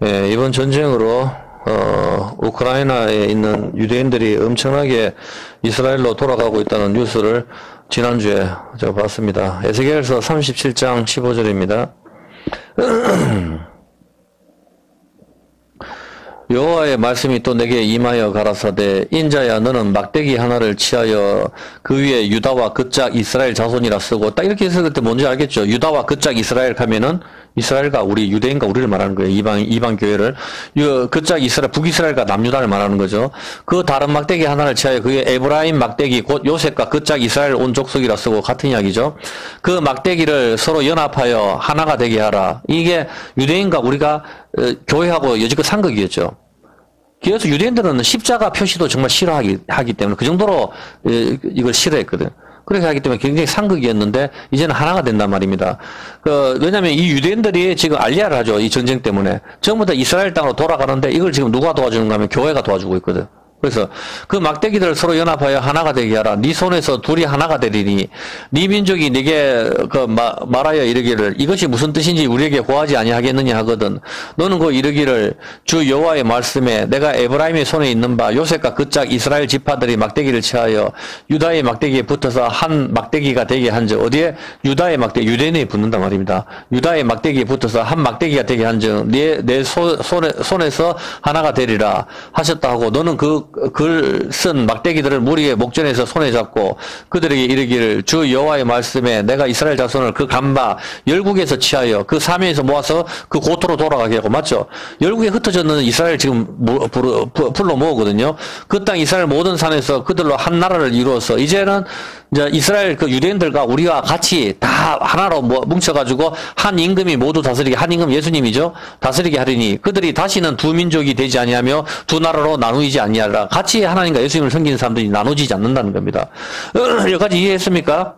예, 이번 전쟁으로 우크라이나에 있는 유대인들이 엄청나게 이스라엘로 돌아가고 있다는 뉴스를 지난주에 제가 봤습니다. 에스겔서 37장 15절입니다. 여호와의 말씀이 또 내게 임하여 가라사대 인자야 너는 막대기 하나를 치하여 그 위에 유다와 그짝 이스라엘 자손이라 쓰고 딱 이렇게 했을 때 뭔지 알겠죠? 유다와 그짝 이스라엘 하면은 이스라엘과 우리 유대인과 우리를 말하는 거예요. 이방 교회를 그짝 이스라엘 북이스라엘과 남유다를 말하는 거죠. 그 다른 막대기 하나를 치하여 그게 에브라임 막대기 곧 요셉과 그짝 이스라엘 온 족속이라 쓰고 같은 이야기죠. 그 막대기를 서로 연합하여 하나가 되게 하라. 이게 유대인과 우리가 교회하고 여지껏 상극이었죠. 그래서 유대인들은 십자가 표시도 정말 싫어하기 때문에 그 정도로 이걸 싫어했거든. 그렇게 하기 때문에 굉장히 상극이었는데 이제는 하나가 된단 말입니다. 왜냐하면 이 유대인들이 지금 알리아를 하죠. 이 전쟁 때문에 전부 다 이스라엘 땅으로 돌아가는데 이걸 지금 누가 도와주는가 하면 교회가 도와주고 있거든. 그래서 그 막대기들을 서로 연합하여 하나가 되게 하라. 네 손에서 둘이 하나가 되리니 네 민족이 네게 말하여 이르기를 이것이 무슨 뜻인지 우리에게 고하지 아니하겠느냐 하거든. 너는 그 이르기를 주 여호와의 말씀에 내가 에브라임의 손에 있는 바 요셉과 그짝 이스라엘 지파들이 막대기를 취하여 유다의 막대기에 붙어서 한 막대기가 되게 한즉 어디에 유다의 막대기 유대인이 붙는단 말입니다. 유다의 막대기에 붙어서 한 막대기가 되게 한즉 내 손에서 하나가 되리라 하셨다 하고 너는 그 글 쓴 막대기들을 무리의 목전에서 손에 잡고 그들에게 이르기를 주 여호와의 말씀에 내가 이스라엘 자손을 그 간바 열국에서 취하여 그 사면에서 모아서 그 고토로 돌아가게 하고 맞죠? 열국에 흩어졌는 이스라엘 지금 불러 모으거든요. 그 땅 이스라엘 모든 산에서 그들로 한 나라를 이루어서 이제는 이제 이스라엘 그 유대인들과 우리와 같이 다 하나로 뭉쳐가지고 한 임금이 모두 다스리게 한 임금 예수님이죠. 다스리게 하리니 그들이 다시는 두 민족이 되지 아니하며 두 나라로 나누이지 아니하라. 같이 하나님과 예수님을 섬기는 사람들이 나누지지 않는다는 겁니다. 여기까지 이해했습니까?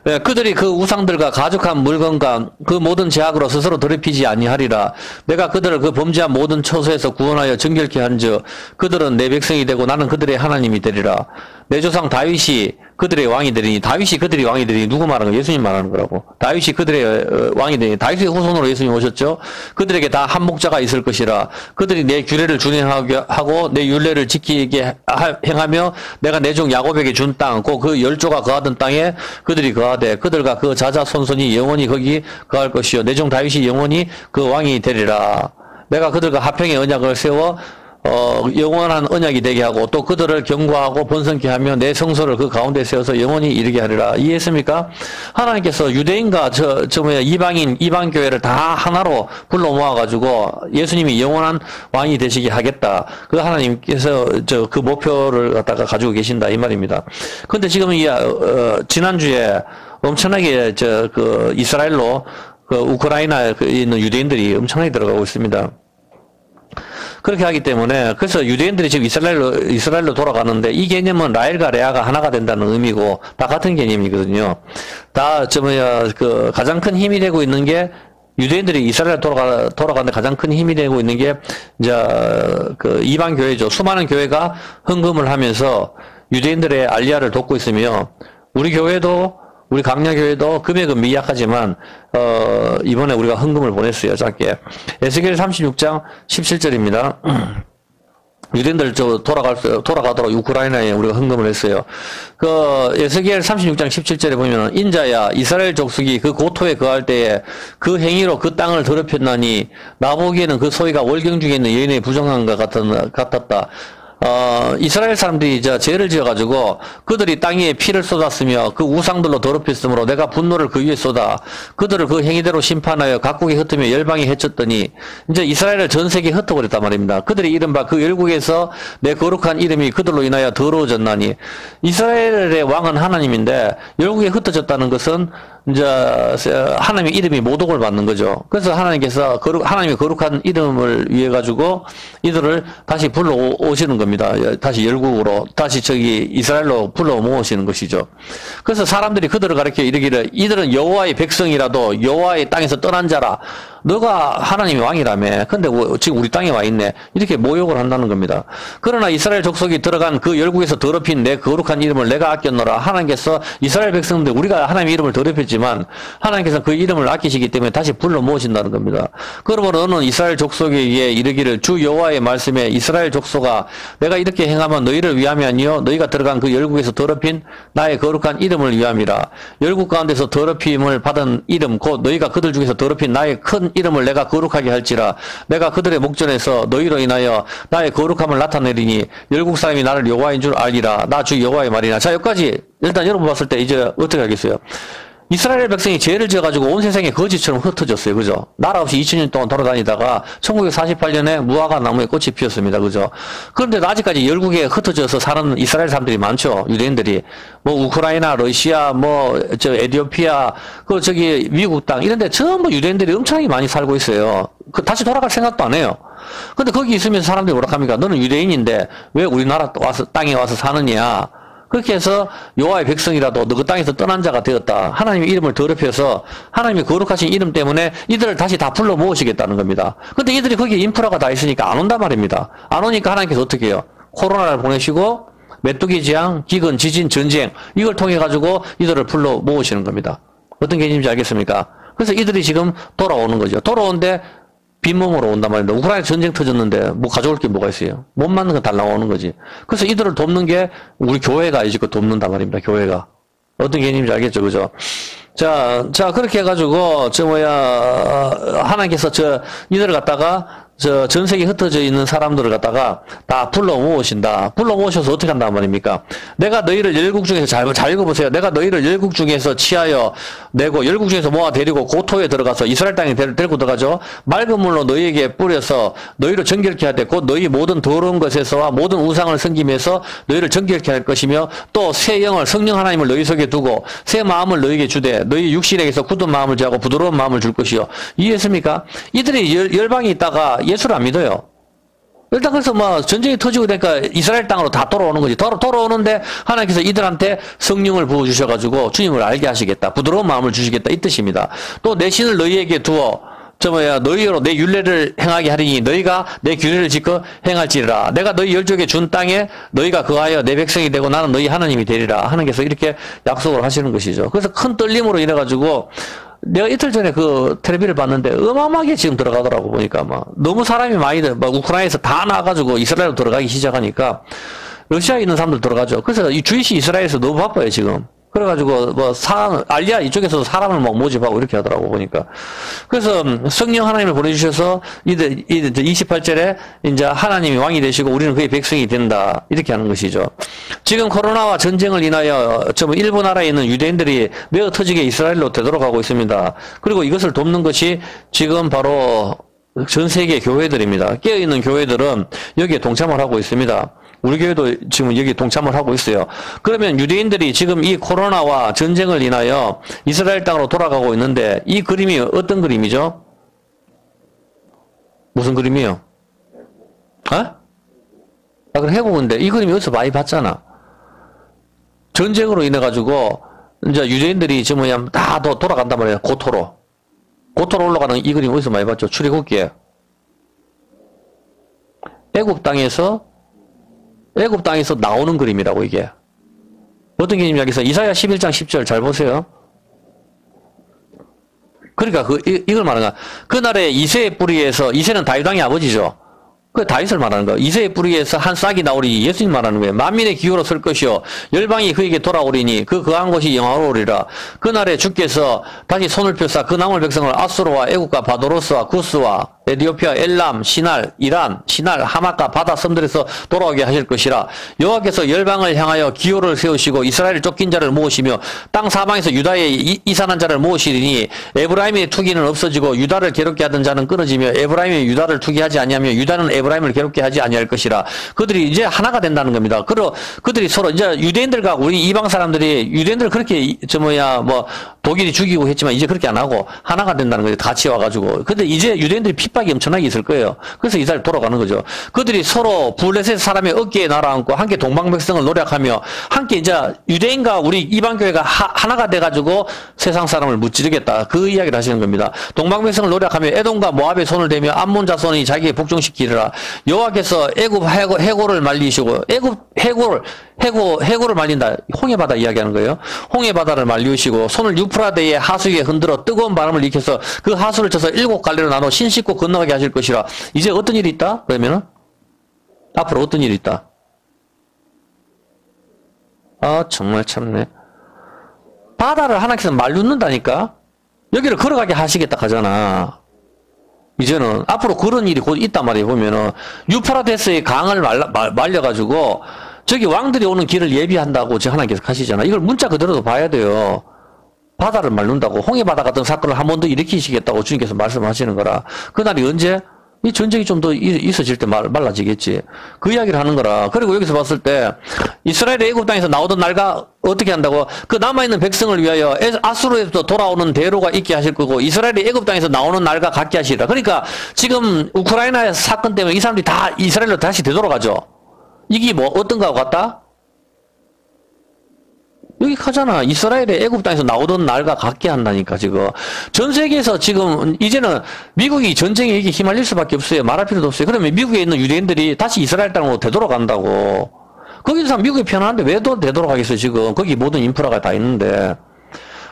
예, 그들이 그 우상들과 가죽한 물건과 그 모든 제약으로 스스로 더럽히지 아니하리라. 내가 그들을 그 범죄한 모든 처소에서 구원하여 정결케 한즉 그들은 내 백성이 되고 나는 그들의 하나님이 되리라. 내 조상 다윗이 그들의 왕이 되리니 다윗이 그들의 왕이 되리니 누구 말하는 거예요? 예수님 말하는 거라고. 다윗이 그들의 왕이 되리니 다윗의 후손으로 예수님 오셨죠. 그들에게 다 한 목자가 있을 것이라. 그들이 내 규례를 준행하고 내 율례를 지키게 행하며 내가 내 종 야곱에게 준 땅 곧 그 열조가 거하던 땅에 그들이 거하되 그들과 그 자자손손이 영원히 거기 거할 것이요 내 종 다윗이 영원히 그 왕이 되리라. 내가 그들과 화평의 언약을 세워 영원한 언약이 되게 하고 또 그들을 경고하고 번성케 하며 내 성소를 그 가운데 세워서 영원히 이르게 하리라. 이해했습니까? 하나님께서 유대인과 이방 교회를 다 하나로 불러 모아가지고 예수님이 영원한 왕이 되시게 하겠다. 그 하나님께서 그 목표를 갖다가 가지고 계신다 이 말입니다. 근데 지금 지난주에 엄청나게 이스라엘로 우크라이나에 있는 유대인들이 엄청나게 들어가고 있습니다. 그렇게 하기 때문에 그래서 유대인들이 지금 이스라엘로 돌아가는데 이 개념은 라헬과 레아가 하나가 된다는 의미고 다 같은 개념이거든요. 다 가장 큰 힘이 되고 있는 게 유대인들이 이스라엘 돌아가는데 가장 큰 힘이 되고 있는 게 이제 이방 교회죠. 수많은 교회가 헌금을 하면서 유대인들의 알리아를 돕고 있으며 우리 강야교회도 금액은 미약하지만 이번에 우리가 헌금을 보냈어요. 짧게. 에스겔 36장 17절입니다. 유대인들 돌아가도록 우크라이나에 우리가 헌금을 했어요. 에스겔 36장 17절에 보면 인자야 이스라엘 족속이 그 고토에 거할 때에 그 행위로 그 땅을 더럽혔나니 나보기에는 그 소위가 월경 중에 있는 여인의 부정한 것 같았다. 이스라엘 사람들이 이제 죄를 지어가지고 그들이 땅 위에 피를 쏟았으며 그 우상들로 더럽혔으므로 내가 분노를 그 위에 쏟아 그들을 그 행위대로 심판하여 각국에 흩으며 열방에 해쳤더니 이제 이스라엘을 전 세계에 흩어버렸단 말입니다. 그들이 이른바 그 열국에서 내 거룩한 이름이 그들로 인하여 더러워졌나니 이스라엘의 왕은 하나님인데 열국에 흩어졌다는 것은 이제 하나님의 이름이 모독을 받는 거죠. 그래서 하나님께서 하나님의 거룩한 이름을 위해 가지고 이들을 다시 불러 오시는 겁니다. 다시 열국으로 다시 이스라엘로 불러 모으시는 것이죠. 그래서 사람들이 그들을 가리켜 이르기를 이들은 여호와의 백성이라도 여호와의 땅에서 떠난 자라. 너가 하나님의 왕이라며. 근데 지금 우리 땅에 와 있네. 이렇게 모욕을 한다는 겁니다. 그러나 이스라엘 족속이 들어간 그 열국에서 더럽힌 내 거룩한 이름을 내가 아꼈노라. 하나님께서 이스라엘 백성들 우리가 하나님의 이름을 더럽혔지 아끼셨지만 하나님께서 그 이름을 아끼시기 때문에 다시 불러 모으신다는 겁니다. 그러므로 너는 이스라엘 족속에게 이르기를 주 여호와의 말씀에 이스라엘 족속아 내가 이렇게 행하면 너희를 위함이 아니요 너희가 들어간 그 열국에서 더럽힌 나의 거룩한 이름을 위함이라. 열국 가운데서 더럽힘을 받은 이름 곧 너희가 그들 중에서 더럽힌 나의 큰 이름을 내가 거룩하게 할지라. 내가 그들의 목전에서 너희로 인하여 나의 거룩함을 나타내리니 열국 사람이 나를 여호와인 줄 알리라. 나 주 여호와의 말이나. 자, 여기까지 일단 여러분 봤을 때 이제 어떻게 하겠어요? 이스라엘 백성이 죄를 지어가지고 온 세상에 거지처럼 흩어졌어요. 그죠? 나라 없이 2000년 동안 돌아다니다가 1948년에 무화과 나무에 꽃이 피었습니다. 그죠? 그런데 아직까지 열국에 흩어져서 사는 이스라엘 사람들이 많죠. 유대인들이. 뭐 우크라이나, 러시아, 에티오피아, 미국 땅 이런 데 전부 유대인들이 엄청나게 많이 살고 있어요. 다시 돌아갈 생각도 안 해요. 근데 거기 있으면서 사람들이 뭐라 합니까? 너는 유대인인데 왜 우리나라 땅에 와서 사느냐? 그렇게 해서 여호와의 백성이라도 너 그 땅에서 떠난 자가 되었다. 하나님의 이름을 더럽혀서 하나님의 거룩하신 이름 때문에 이들을 다시 다 불러 모으시겠다는 겁니다. 근데 이들이 거기에 인프라가 다 있으니까 안 온단 말입니다. 안 오니까 하나님께서 어떻게 해요? 코로나를 보내시고 메뚜기 재앙, 기근, 지진, 전쟁 이걸 통해 가지고 이들을 불러 모으시는 겁니다. 어떤 개념인지 알겠습니까? 그래서 이들이 지금 돌아오는 거죠. 돌아오는데 빈몸으로 온단 말입니다. 우크라이나 전쟁 터졌는데 뭐 가져올 게 뭐가 있어요? 못 맞는 건 다 나오는 거지. 그래서 이들을 돕는 게 우리 교회가 이제껏 돕는단 말입니다. 교회가. 어떤 개념인지 알겠죠? 그죠? 자, 그렇게 해가지고, 하나님께서 이들을 갖다가, 전 세계에 흩어져 있는 사람들을 갖다가 다 불러 모으신다. 불러 모으셔서 어떻게 한단 말입니까? 내가 너희를 열국 중에서 잘 읽어보세요. 내가 너희를 열국 중에서 치하여 내고 열국 중에서 모아 데리고 고토에 들어가서 이스라엘 땅에 데리고 들어가죠. 맑은 물로 너희에게 뿌려서 너희를 정결케 하되 곧 너희 모든 더러운 것에서와 모든 우상을 섬김에서 너희를 정결케 할 것이며 또 새 영을 성령 하나님을 너희 속에 두고 새 마음을 너희에게 주되 너희 육신에게서 굳은 마음을 제하고 부드러운 마음을 줄 것이요. 이해했습니까? 이들이 열방에 있다가 예수를 안 믿어요. 일단 그래서 전쟁이 터지고 그러니까 이스라엘 땅으로 다 돌아오는 거지. 돌아오는데 하나님께서 이들한테 성령을 부어주셔가지고 주님을 알게 하시겠다. 부드러운 마음을 주시겠다. 이 뜻입니다. 또 내 신을 너희에게 두어 너희로 내 율례를 행하게 하리니 너희가 내 규례를 지켜 행할지라. 내가 너희 열족에 준 땅에 너희가 거하여 내 백성이 되고 나는 너희 하나님이 되리라. 하나님께서 이렇게 약속을 하시는 것이죠. 그래서 큰 떨림으로 인해가지고 내가 이틀 전에 그 텔레비를 봤는데 어마어마하게 지금 들어가더라고. 보니까 너무 사람이 많이 우크라이나에서 다 나와가지고 이스라엘로 들어가기 시작하니까 러시아에 있는 사람들 들어가죠. 그래서 이 주이시 이스라엘에서 너무 바빠요 지금. 그래가지고 알리아 이쪽에서도 사람을 모집하고 이렇게 하더라고 보니까. 그래서 성령 하나님을 보내주셔서 이들 28절에 이제 하나님이 왕이 되시고 우리는 그의 백성이 된다 이렇게 하는 것이죠. 지금 코로나와 전쟁을 인하여 일부 나라에 있는 유대인들이 매어 터지게 이스라엘로 되돌아가고 있습니다. 그리고 이것을 돕는 것이 지금 바로 전 세계 교회들입니다. 깨어있는 교회들은 여기에 동참을 하고 있습니다. 우리 교회도 지금 여기 동참을 하고 있어요. 그러면 유대인들이 지금 이 코로나와 전쟁을 인하여 이스라엘 땅으로 돌아가고 있는데 이 그림이 어떤 그림이죠? 무슨 그림이에요? 그럼 해보는데 이 그림이 어디서 많이 봤잖아. 전쟁으로 인해가지고 이제 유대인들이 지금 다 돌아간단 말이에요. 고토로 올라가는 이 그림 어디서 많이 봤죠? 출애굽기에. 애굽 땅에서 나오는 그림이라고 이게. 어떤 개념이냐 여기서 이사야 11장 10절 잘 보세요. 그러니까 이걸 말하는 거야. 그날에 이새의 뿌리에서 이새는 다윗 왕의 아버지죠. 그 다윗을 말하는 거. 이새의 뿌리에서 한 싹이 나오리니 예수님 말하는 거예요. 만민의 기호로 설 것이요 열방이 그에게 돌아오리니 그 거한 곳이 영화로우리라. 그날에 주께서 다시 손을 펴사 그 남은 백성을 아수르와 애국과 바도로스와 구스와 에티오피아, 엘람, 시날, 이란, 하마카 바다 섬들에서 돌아오게 하실 것이라. 여호와께서 열방을 향하여 기호를 세우시고 이스라엘을 쫓긴 자를 모으시며 땅 사방에서 유다에 이산한 자를 모으시리니 에브라임의 투기는 없어지고 유다를 괴롭게 하던 자는 끊어지며 에브라임이 유다를 투기하지 아니하며 유다는 에브라임을 괴롭게 하지 아니할 것이라. 그들이 이제 하나가 된다는 겁니다. 그들이 서로 이제 유대인들과 우리 이방 사람들이 유대인들 그렇게 독일이 죽이고 했지만 이제 그렇게 안 하고 하나가 된다는 거죠. 같이 와가지고. 근데 이제 유대인들이 핍박이 엄청나게 있을 거예요. 그래서 이스라엘 돌아가는 거죠. 그들이 서로 블레셋 사람의 어깨에 날아앉고 함께 동방백성을 노력하며 함께 이제 유대인과 우리 이방교회가 하나가 돼가지고 세상 사람을 무찌르겠다. 그 이야기를 하시는 겁니다. 동방백성을 노력하며 에돔과 모압의 손을 대며 암몬 자손이 자기의 복종시키리라. 여호와께서 애굽 해고를 말리시고 해고를 말린다. 홍해바다 이야기하는 거예요. 홍해바다를 말리시고 손을 유프라데의 하수 위에 흔들어 뜨거운 바람을 일으켜서 그 하수를 쳐서 7갈래로 나눠 신 씻고 건너가게 하실 것이라. 이제 어떤 일이 있다? 그러면은 앞으로 어떤 일이 있다? 아 정말 참네. 바다를 하나님께서 말려놓는다니까. 여기를 걸어가게 하시겠다 하잖아. 이제는 앞으로 그런 일이 곧 있단 말이에요. 보면은 유프라데스의 강을 말려가지고 저기 왕들이 오는 길을 예비한다고 하나님께서 하시잖아. 이걸 문자 그대로도 봐야 돼요. 바다를 말른다고 홍해바다 같은 사건을 한 번 더 일으키시겠다고 주님께서 말씀하시는 거라. 그날이 언제? 이 전쟁이 좀 더 있어질 때 말라지겠지. 그 이야기를 하는 거라. 그리고 여기서 봤을 때 이스라엘의 애굽 땅에서 나오던 날과 어떻게 한다고? 그 남아있는 백성을 위하여 아수르에서 돌아오는 대로가 있게 하실 거고 이스라엘의 애굽 땅에서 나오는 날과 같게 하시리라. 그러니까 지금 우크라이나 사건 때문에 이 사람들이 다 이스라엘로 다시 되돌아가죠. 이게 뭐 어떤 거하고 같다? 여기 하잖아. 이스라엘의 애굽 땅에서 나오던 날과 같게 한다니까 지금. 전 세계에서 지금 이제는 미국이 전쟁에 이게 휘말릴 수밖에 없어요. 말할 필요도 없어요. 그러면 미국에 있는 유대인들이 다시 이스라엘 땅으로 되돌아간다고. 거기서 미국이 편한데 왜 되돌아가겠어요 지금. 거기 모든 인프라가 다 있는데.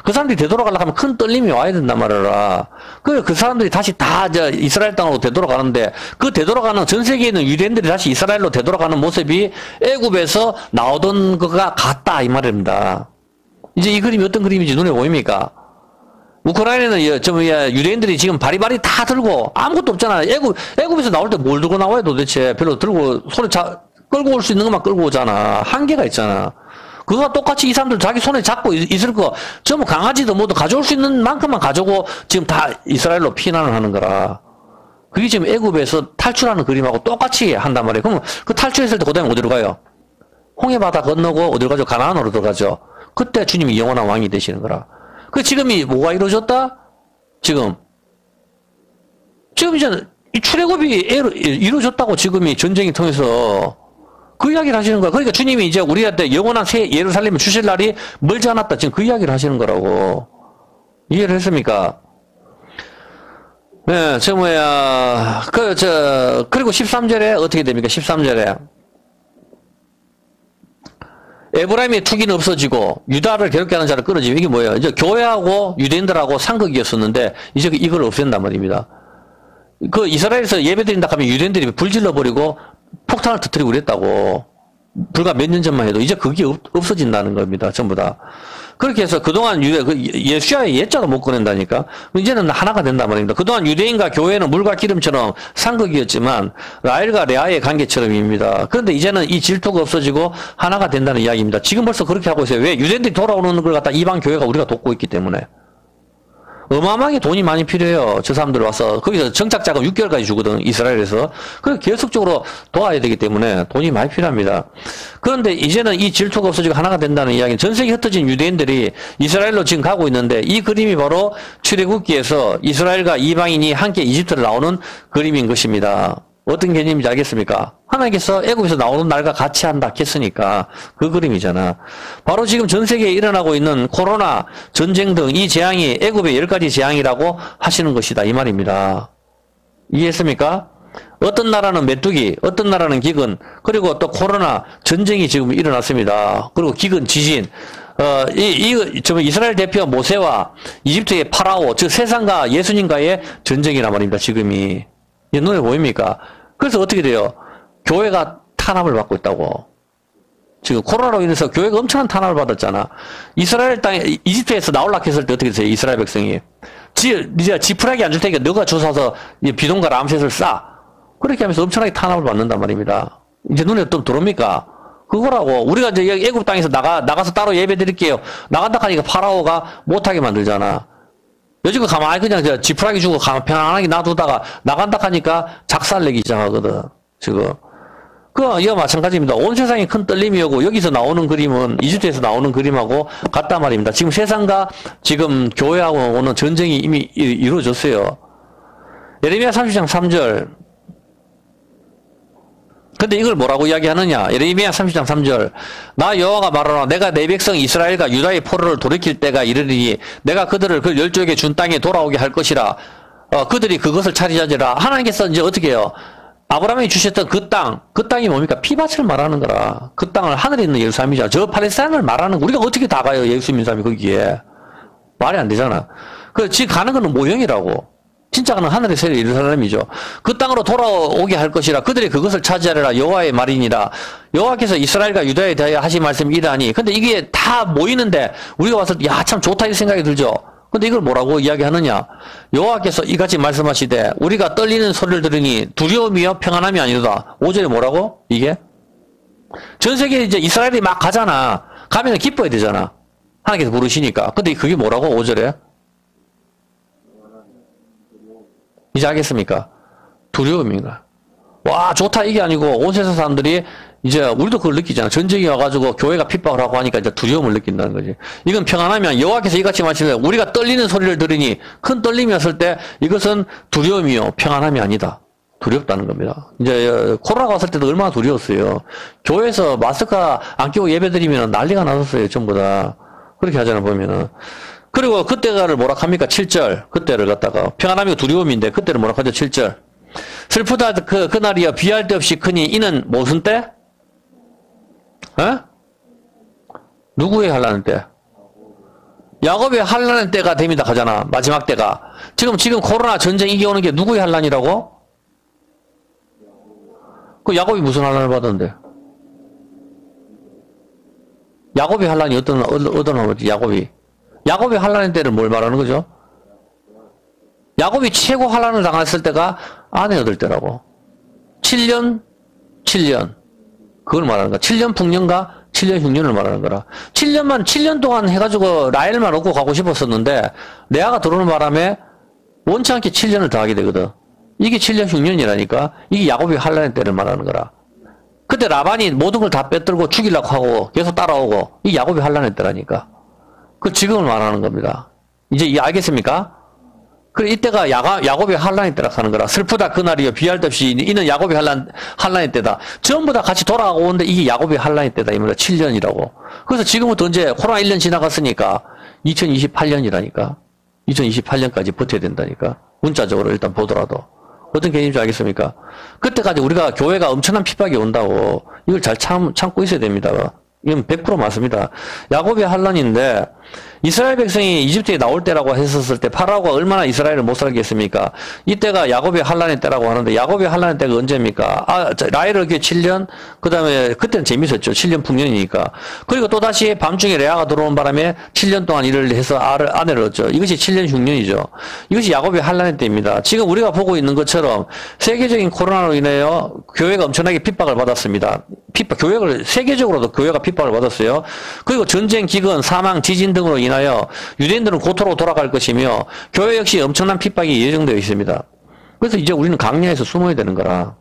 그 사람들이 되돌아가려고 하면 큰 떨림이 와야 된단 말이라. 그 사람들이 다시 다 이스라엘 땅으로 되돌아가는데 그 되돌아가는 전 세계에 있는 유대인들이 다시 이스라엘로 되돌아가는 모습이 애굽에서 나오던 거가 같다 이 말입니다. 이제 이 그림이 어떤 그림인지 눈에 보입니까? 우크라이나는 유대인들이 지금 바리바리 다 들고 아무것도 없잖아. 애굽에서 나올 때 뭘 들고 나와요 도대체? 별로 들고 손에 끌고 올 수 있는 것만 끌고 오잖아. 한계가 있잖아. 그거와 똑같이 이 사람들 자기 손에 잡고 있을 거, 전부 강아지도 뭐도 가져올 수 있는 만큼만 가져오고 지금 다 이스라엘로 피난을 하는 거라. 그게 지금 애굽에서 탈출하는 그림하고 똑같이 한단 말이에요. 그럼 그 탈출했을 때 그다음에 어디로 가요? 홍해바다 건너고 어디로 가죠? 가나안으로 들어가죠. 그때 주님이 영원한 왕이 되시는 거라. 그 지금이 뭐가 이루어졌다? 지금 이제 이 출애굽이 이루어졌다고 지금이 전쟁이 통해서 그 이야기를 하시는 거야. 그러니까 주님이 이제 우리한테 영원한 새 예루살렘을 주실 날이 멀지 않았다. 지금 그 이야기를 하시는 거라고. 이해를 했습니까? 네, 그리고 13절에 어떻게 됩니까? 13절에. 에브라임의 투기는 없어지고, 유다를 괴롭게 하는 자를 끊어지고, 이게 뭐예요? 이제 교회하고 유대인들하고 상극이었었는데, 이제 이걸 없앤단 말입니다. 그 이스라엘에서 예배드린다 하면 유대인들이 불질러버리고, 폭탄을 터뜨리고 그랬다고. 불과 몇 년 전만 해도 이제 그게 없어진다는 겁니다. 전부 다. 그렇게 해서 그동안 예수야의 예자도 못 꺼낸다니까. 이제는 하나가 된단 말입니다. 그동안 유대인과 교회는 물과 기름처럼 상극이었지만 라헬과 레아의 관계처럼입니다. 그런데 이제는 이 질투가 없어지고 하나가 된다는 이야기입니다. 지금 벌써 그렇게 하고 있어요. 왜? 유대인들이 돌아오는 걸 갖다 이방 교회가 우리가 돕고 있기 때문에. 어마어마하게 돈이 많이 필요해요. 저 사람들 와서 거기서 정착자금 6개월까지 주거든. 이스라엘에서. 그래서 계속적으로 도와야 되기 때문에 돈이 많이 필요합니다. 그런데 이제는 이 질투가 없어지고 하나가 된다는 이야기는 전 세계 흩어진 유대인들이 이스라엘로 지금 가고 있는데 이 그림이 바로 출애굽기에서 이스라엘과 이방인이 함께 이집트를 나오는 그림인 것입니다. 어떤 개념인지 알겠습니까? 하나님께서 애굽에서 나오는 날과 같이 한다 했으니까 그 그림이잖아. 바로 지금 전 세계에 일어나고 있는 코로나, 전쟁 등 이 재앙이 애굽의 10가지 재앙이라고 하시는 것이다 이 말입니다. 이해했습니까? 어떤 나라는 메뚜기, 어떤 나라는 기근, 그리고 또 코로나, 전쟁이 지금 일어났습니다. 그리고 기근, 지진, 이스라엘 대표 모세와 이집트의 파라오, 즉 세상과 예수님과의 전쟁이란 말입니다. 지금이. 눈에 보입니까? 그래서 어떻게 돼요? 교회가 탄압을 받고 있다고. 지금 코로나로 인해서 교회가 엄청난 탄압을 받았잖아. 이스라엘 땅에, 이집트에서 나올라 했을 때 어떻게 됐어요? 이스라엘 백성이. 이제 지푸라기 안 줄 테니까 너가 주워서 비동과 람셋을 싸. 그렇게 하면서 엄청나게 탄압을 받는단 말입니다. 이제 눈에 또 들어옵니까? 그거라고. 우리가 이제 애굽 땅에서 나가서 따로 예배 드릴게요. 나간다 하니까 파라오가 못하게 만들잖아. 요즘 가만히 그냥 지푸라기 주고 편안하게 놔두다가 나간다 하니까 작살내기 시작하거든. 지금. 이와 마찬가지입니다. 온 세상에 큰 떨림이 오고 여기서 나오는 그림은 이집트에서 나오는 그림하고 같단 말입니다. 지금 세상과 지금 교회하고 오는 전쟁이 이미 이루어졌어요. 예레미야 30장 3절. 근데 이걸 뭐라고 이야기하느냐? 예레미야 30장 3절. 나 여호와가 말하노라. 내가 내 백성 이스라엘과 유다의 포로를 돌이킬 때가 이르리니 내가 그들을 그 열조에게 준 땅에 돌아오게 할 것이라. 그들이 그것을 차지하리라. 하나님께서 이제 어떻게 해요? 아브라함이 주셨던 그 땅이 뭡니까? 피밭을 말하는 거라. 그 땅을 하늘에 있는 예루살렘이죠. 저 팔레스타인을 말하는 거. 우리가 어떻게 다 가요? 예수 믿는 사람이 거기에. 말이 안 되잖아. 지금 가는 거는 모형이라고. 진짜 가는 하늘의 새 예루살렘이죠. 그 땅으로 돌아오게 할 것이라 그들이 그것을 차지하리라 여호와의 말이니라. 여호와께서 이스라엘과 유다에 대하여 하신 말씀이 이러하니. 근데 이게 다 모이는데 우리가 와서 야, 참 좋다 이 생각이 들죠. 근데 이걸 뭐라고 이야기하느냐? 여호와께서 이같이 말씀하시되 우리가 떨리는 소리를 들으니 두려움이요 평안함이 아니로다. 5절에 뭐라고? 이게? 전 세계에 이제 이스라엘이 막 가잖아. 가면 기뻐야 되잖아. 하나님께서 부르시니까. 근데 그게 뭐라고? 5절에? 이제 알겠습니까? 두려움인가? 와, 좋다 이게 아니고 온 세상 사람들이 이제 우리도 그걸 느끼잖아. 전쟁이 와가지고 교회가 핍박을 하고 하니까 이제 두려움을 느낀다는 거지. 이건 평안하면 여호와께서 이같이 말씀하시되 우리가 떨리는 소리를 들으니 큰 떨림이 왔을 때 이것은 두려움이요 평안함이 아니다. 두렵다는 겁니다. 이제 코로나가 왔을 때도 얼마나 두려웠어요. 교회에서 마스크 안 끼고 예배드리면 난리가 났었어요. 전부 다. 그렇게 하잖아 보면은. 그리고 그때가를 뭐라 합니까? 7절. 그때를 갖다가 평안함이고 두려움인데 그때를 뭐라 하죠? 7절. 슬프다 그날이여 비할 데 없이 크니 이는 무슨 때? 누구의 환난의 때? 야곱의 환난의 때가 됩니다 하잖아. 마지막 때가. 지금 코로나 전쟁 이기 오는 게 누구의 환난이라고? 그 야곱이 무슨 환난을 받았는데? 야곱의 환난이 어떤 거지? 야곱의 환난의 때를 뭘 말하는 거죠? 야곱이 최고 환난을 당했을 때가 아내 얻을 때라고. 7년 그걸 말하는 거야. 7년 풍년과 7년 흉년을 말하는 거라. 7년 동안 해가지고 라헬만 얻고 가고 싶었었는데 레아가 들어오는 바람에 원치 않게 7년을 더 하게 되거든. 이게 7년 흉년이라니까. 이게 야곱의 환난의 때를 말하는 거라. 그때 라반이 모든 걸 다 빼들고 죽이려고 하고 계속 따라오고 이게 야곱의 환난의 때라니까. 그 지금을 말하는 겁니다. 이제 알겠습니까? 그래 이때가 야곱의 환난의 때라 하는 거라. 슬프다 그날이요 비할 데 없이 이는 야곱의 환난의 때다. 전부 다 같이 돌아가고 오는데 이게 야곱의 환난의 때다. 이 말이야. 7년이라고. 그래서 지금부터 이제 코로나 1년 지나갔으니까 2028년이라니까. 2028년까지 버텨야 된다니까. 문자적으로 일단 보더라도. 어떤 개념인지 알겠습니까? 그때까지 우리가 교회가 엄청난 핍박이 온다고 이걸 잘 참고 있어야 됩니다. 이건 100% 맞습니다. 야곱의 환난인데 이스라엘 백성이 이집트에 나올 때라고 했었을 때 파라오가 얼마나 이스라엘을 못 살게 했습니까? 이때가 야곱의 환난의 때라고 하는데 야곱의 환난의 때가 언제입니까? 라헬을 얻기에 7년, 그 다음에 그때는 재밌었죠. 7년 풍년이니까. 그리고 또다시 밤중에 레아가 들어온 바람에 7년 동안 일을 해서 아내를 얻죠. 이것이 7년 흉년이죠. 이것이 야곱의 환난의 때입니다. 지금 우리가 보고 있는 것처럼 세계적인 코로나로 인하여 교회가 엄청나게 핍박을 받았습니다. 세계적으로도 교회가 핍박을 받았어요. 그리고 전쟁, 기근, 사망, 지진 등으로 인하여 유대인들은 고토로 돌아갈 것이며 교회 역시 엄청난 핍박이 예정되어 있습니다. 그래서 이제 우리는 강야에서 숨어야 되는 거라.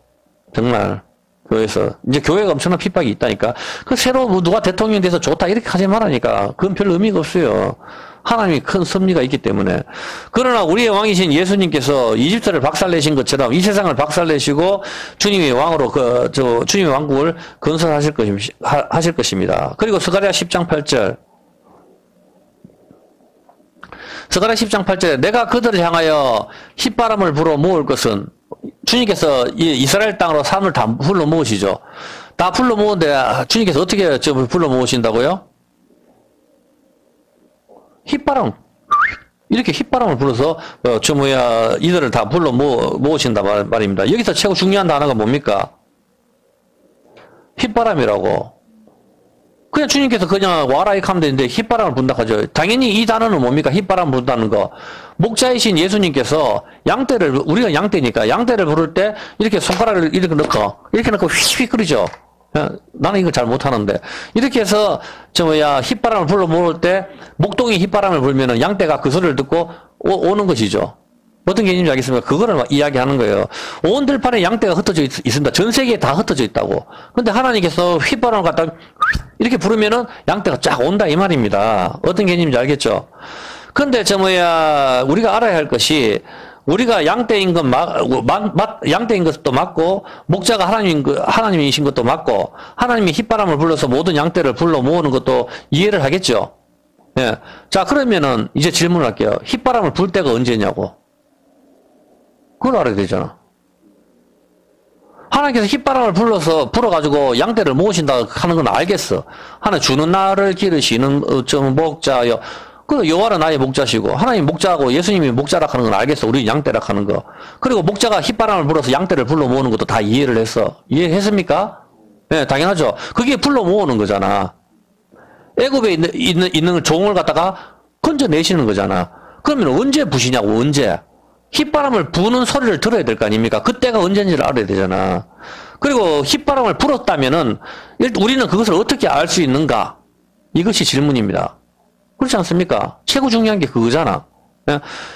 정말 교회에서 이제 교회가 엄청난 핍박이 있다니까. 그 새로 누가 대통령이 돼서 좋다 이렇게 하지 말라니까. 그건 별 의미가 없어요. 하나님이 큰 섭리가 있기 때문에. 그러나 우리의 왕이신 예수님께서 이집트를 박살내신 것처럼 이 세상을 박살내시고 주님의 왕으로 주님의 왕국을 건설하실 것입니다. 그리고 스가랴 10장 8절. 스가랴 10장 8절에 내가 그들을 향하여 휘바람을 불어 모을 것은 주님께서 이스라엘 땅으로 사람을 다 불러 모으시죠. 다 불러 모으는데 주님께서 어떻게 불러 모으신다고요? 휘바람. 이렇게 휘바람을 불어서 이들을 다 불러 모으신다 말입니다. 여기서 최고 중요한 단어가 뭡니까? 휘바람이라고. 그냥 주님께서 그냥 와라 이렇게 하면 되는데 휘바람을 분다 하죠. 당연히 이 단어는 뭡니까? 휘바람 분다는 거. 목자이신 예수님께서 우리가 양떼니까 양떼를 부를 때 이렇게 손가락을 이렇게 넣고 휘휘 끓이죠. 나는 이걸 잘 못하는데. 이렇게 해서 휘바람을 불러 모을 때 목동이 휘바람을 불면은 양떼가 그 소리를 듣고 오는 것이죠. 어떤 개념인지 알겠습니까? 그거를 이야기하는 거예요. 온 들판에 양떼가 흩어져 있습니다. 전 세계에 다 흩어져 있다고. 근데 하나님께서 휘바람을 갖다가 이렇게 부르면은 양떼가 쫙 온다 이 말입니다. 어떤 개념인지 알겠죠? 근데 우리가 알아야 할 것이 우리가 양떼인 양떼인 것도 맞고 목자가 하나님이신 것도 맞고 하나님이 휘바람을 불러서 모든 양떼를 불러 모으는 것도 이해를 하겠죠? 예. 자, 그러면은 이제 질문을 할게요. 휘바람을 불 때가 언제냐고. 그걸 알아야 되잖아. 하나님께서 휘바람을 불어가지고 양떼를 모으신다 하는 건 알겠어. 하나 주는 나를 기르시는 목자여. 그 여호와는 나의 목자시고 하나님 목자고 예수님이 목자라 하는 건 알겠어. 우리 양떼라 하는 거. 그리고 목자가 휘바람을 불어서 양떼를 불러 모으는 것도 다 이해를 했어. 이해했습니까? 네, 당연하죠. 그게 불러 모으는 거잖아. 애굽에 있는 종을 갖다가 건져내시는 거잖아. 그러면 언제 부시냐고, 언제? 휘바람을 부는 소리를 들어야 될 거 아닙니까? 그때가 언제인지를 알아야 되잖아. 그리고 휘바람을 불었다면은, 우리는 그것을 어떻게 알 수 있는가? 이것이 질문입니다. 그렇지 않습니까? 최고 중요한 게 그거잖아.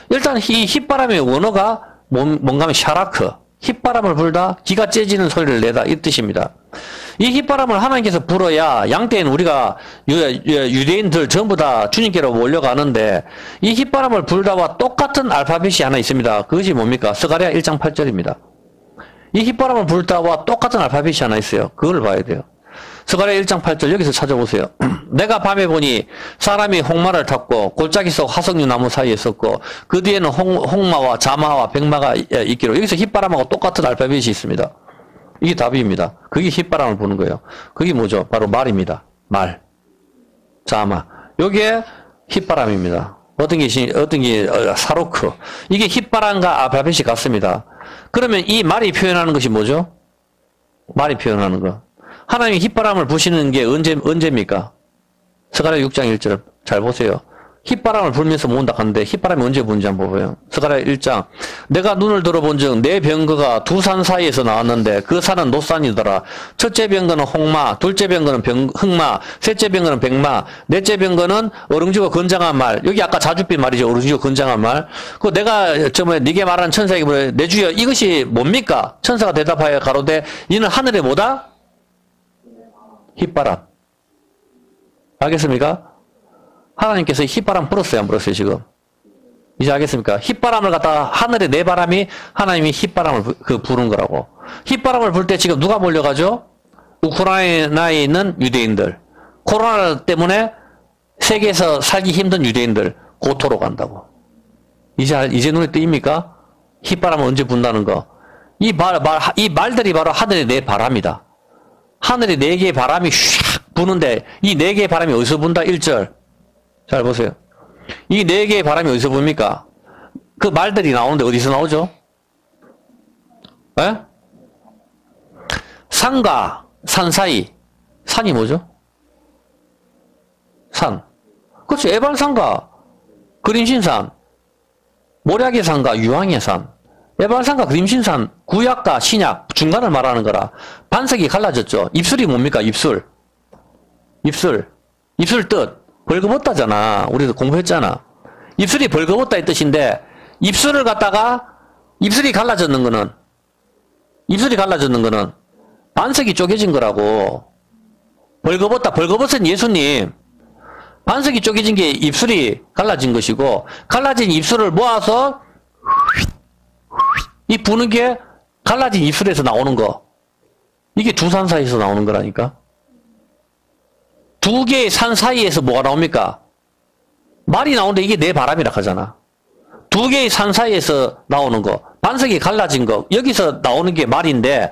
일단 이 휘바람의 원어가 뭔가 하면 샤라크. 휘바람을 불다, 기가 째지는 소리를 내다, 이 뜻입니다. 이 휘바람을 하나님께서 불어야 양떼는 우리가 유대인들 전부 다 주님께로 몰려가는데 이 휘바람을 불다와 똑같은 알파벳이 하나 있습니다. 그것이 뭡니까? 스가랴 1장 8절입니다. 이 휘바람을 불다와 똑같은 알파벳이 하나 있어요. 그걸 봐야 돼요. 스가랴 1장 8절 여기서 찾아보세요. 내가 밤에 보니 사람이 홍마를 탔고 골짜기 속 화석류 나무 사이에 섰고 그 뒤에는 홍마와 자마와 백마가 있기로 여기서 휘바람하고 똑같은 알파벳이 있습니다. 이게 답입니다. 그게 휘바람을 부는 거예요. 그게 뭐죠? 바로 말입니다. 말. 자마. 요게 휘바람입니다. 어떤 게 사로크. 이게 휘바람과 알파벳이 같습니다. 그러면 이 말이 표현하는 것이 뭐죠? 말이 표현하는 거. 하나님이 휘바람을 부시는 게 언제입니까? 스가랴 6장 1절 잘 보세요. 휘바람을 불면서 모은다 하는데 휘바람이 언제 부는지 한번 봐봐요. 스가랴 1장 내가 눈을 들어본즉 내 병거가 두 산 사이에서 나왔는데 그 산은 노산이더라. 첫째 병거는 홍마, 둘째 병거는 흑마, 셋째 병거는 백마, 넷째 병거는 어릉지고 건장한 말. 여기 아까 자줏빛 말이죠. 어릉지고 건장한 말. 그 내가 저번에 네게 말한 천사에게 물어 내 주여 이것이 뭡니까? 천사가 대답하여 가로되 이는 하늘에 뭐다? 휘바람. 알겠습니까? 하나님께서 휘바람 불었어요, 안 불었어요, 지금? 이제 알겠습니까? 휘바람을 갖다가 하늘에 내 바람이 하나님이 휘바람을 부른 거라고. 휘바람을 불 때 지금 누가 몰려가죠? 우크라이나에 있는 유대인들. 코로나 때문에 세계에서 살기 힘든 유대인들 고토로 간다고. 이제 눈에 띄입니까? 휘바람을 언제 분다는 거. 이 말들이 바로 하늘에 내 바람이다. 하늘에 네 개의 바람이 슉 부는데 이 네 개의 바람이 어디서 분다? 1절. 잘 보세요. 이 네 개의 바람이 어디서 붑니까? 그 말들이 나오는데 어디서 나오죠? 에? 산과 산 사이. 산이 뭐죠? 산. 그렇죠. 에발산과 그림신산, 모략의 산과 유황의 산. 에발산과 그림신산, 구약과 신약 중간을 말하는 거라. 반석이 갈라졌죠. 입술이 뭡니까? 입술 뜻. 벌거벗다잖아. 우리도 공부했잖아. 입술이 벌거벗다 이 뜻인데 입술을 갖다가 입술이 갈라졌는 거는 반석이 쪼개진 거라고. 벌거벗은 예수님. 반석이 쪼개진 게 입술이 갈라진 것이고 갈라진 입술을 모아서 이 부는 게 갈라진 입술에서 나오는 거. 이게 두 산 사이에서 나오는 거라니까. 두 개의 산 사이에서 뭐가 나옵니까? 말이 나오는데 이게 내 바람이라 하잖아. 두 개의 산 사이에서 나오는 거. 반석이 갈라진 거. 여기서 나오는 게 말인데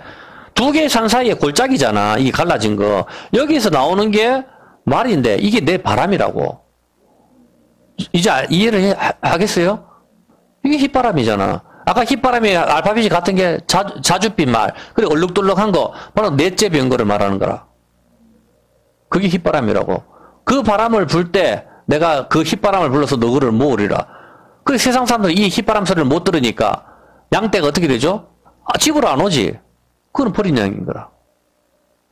두 개의 산 사이에 골짜기잖아. 이게 갈라진 거. 여기서 나오는 게 말인데 이게 내 바람이라고. 이제 이해를 하겠어요? 이게 휘바람이잖아. 아까 휘바람이 알파벳이 같은 게 자줏빛 말, 그리고 얼룩덜룩한 거, 바로 넷째 병거를 말하는 거라. 그게 휘바람이라고. 그 바람을 불 때 내가 그 휘바람을 불러서 너그를 모으리라. 그 세상 사람들이 이 휘바람 소리를 못 들으니까 양떼가 어떻게 되죠? 집으로 안 오지. 그건 버린 양인 거라.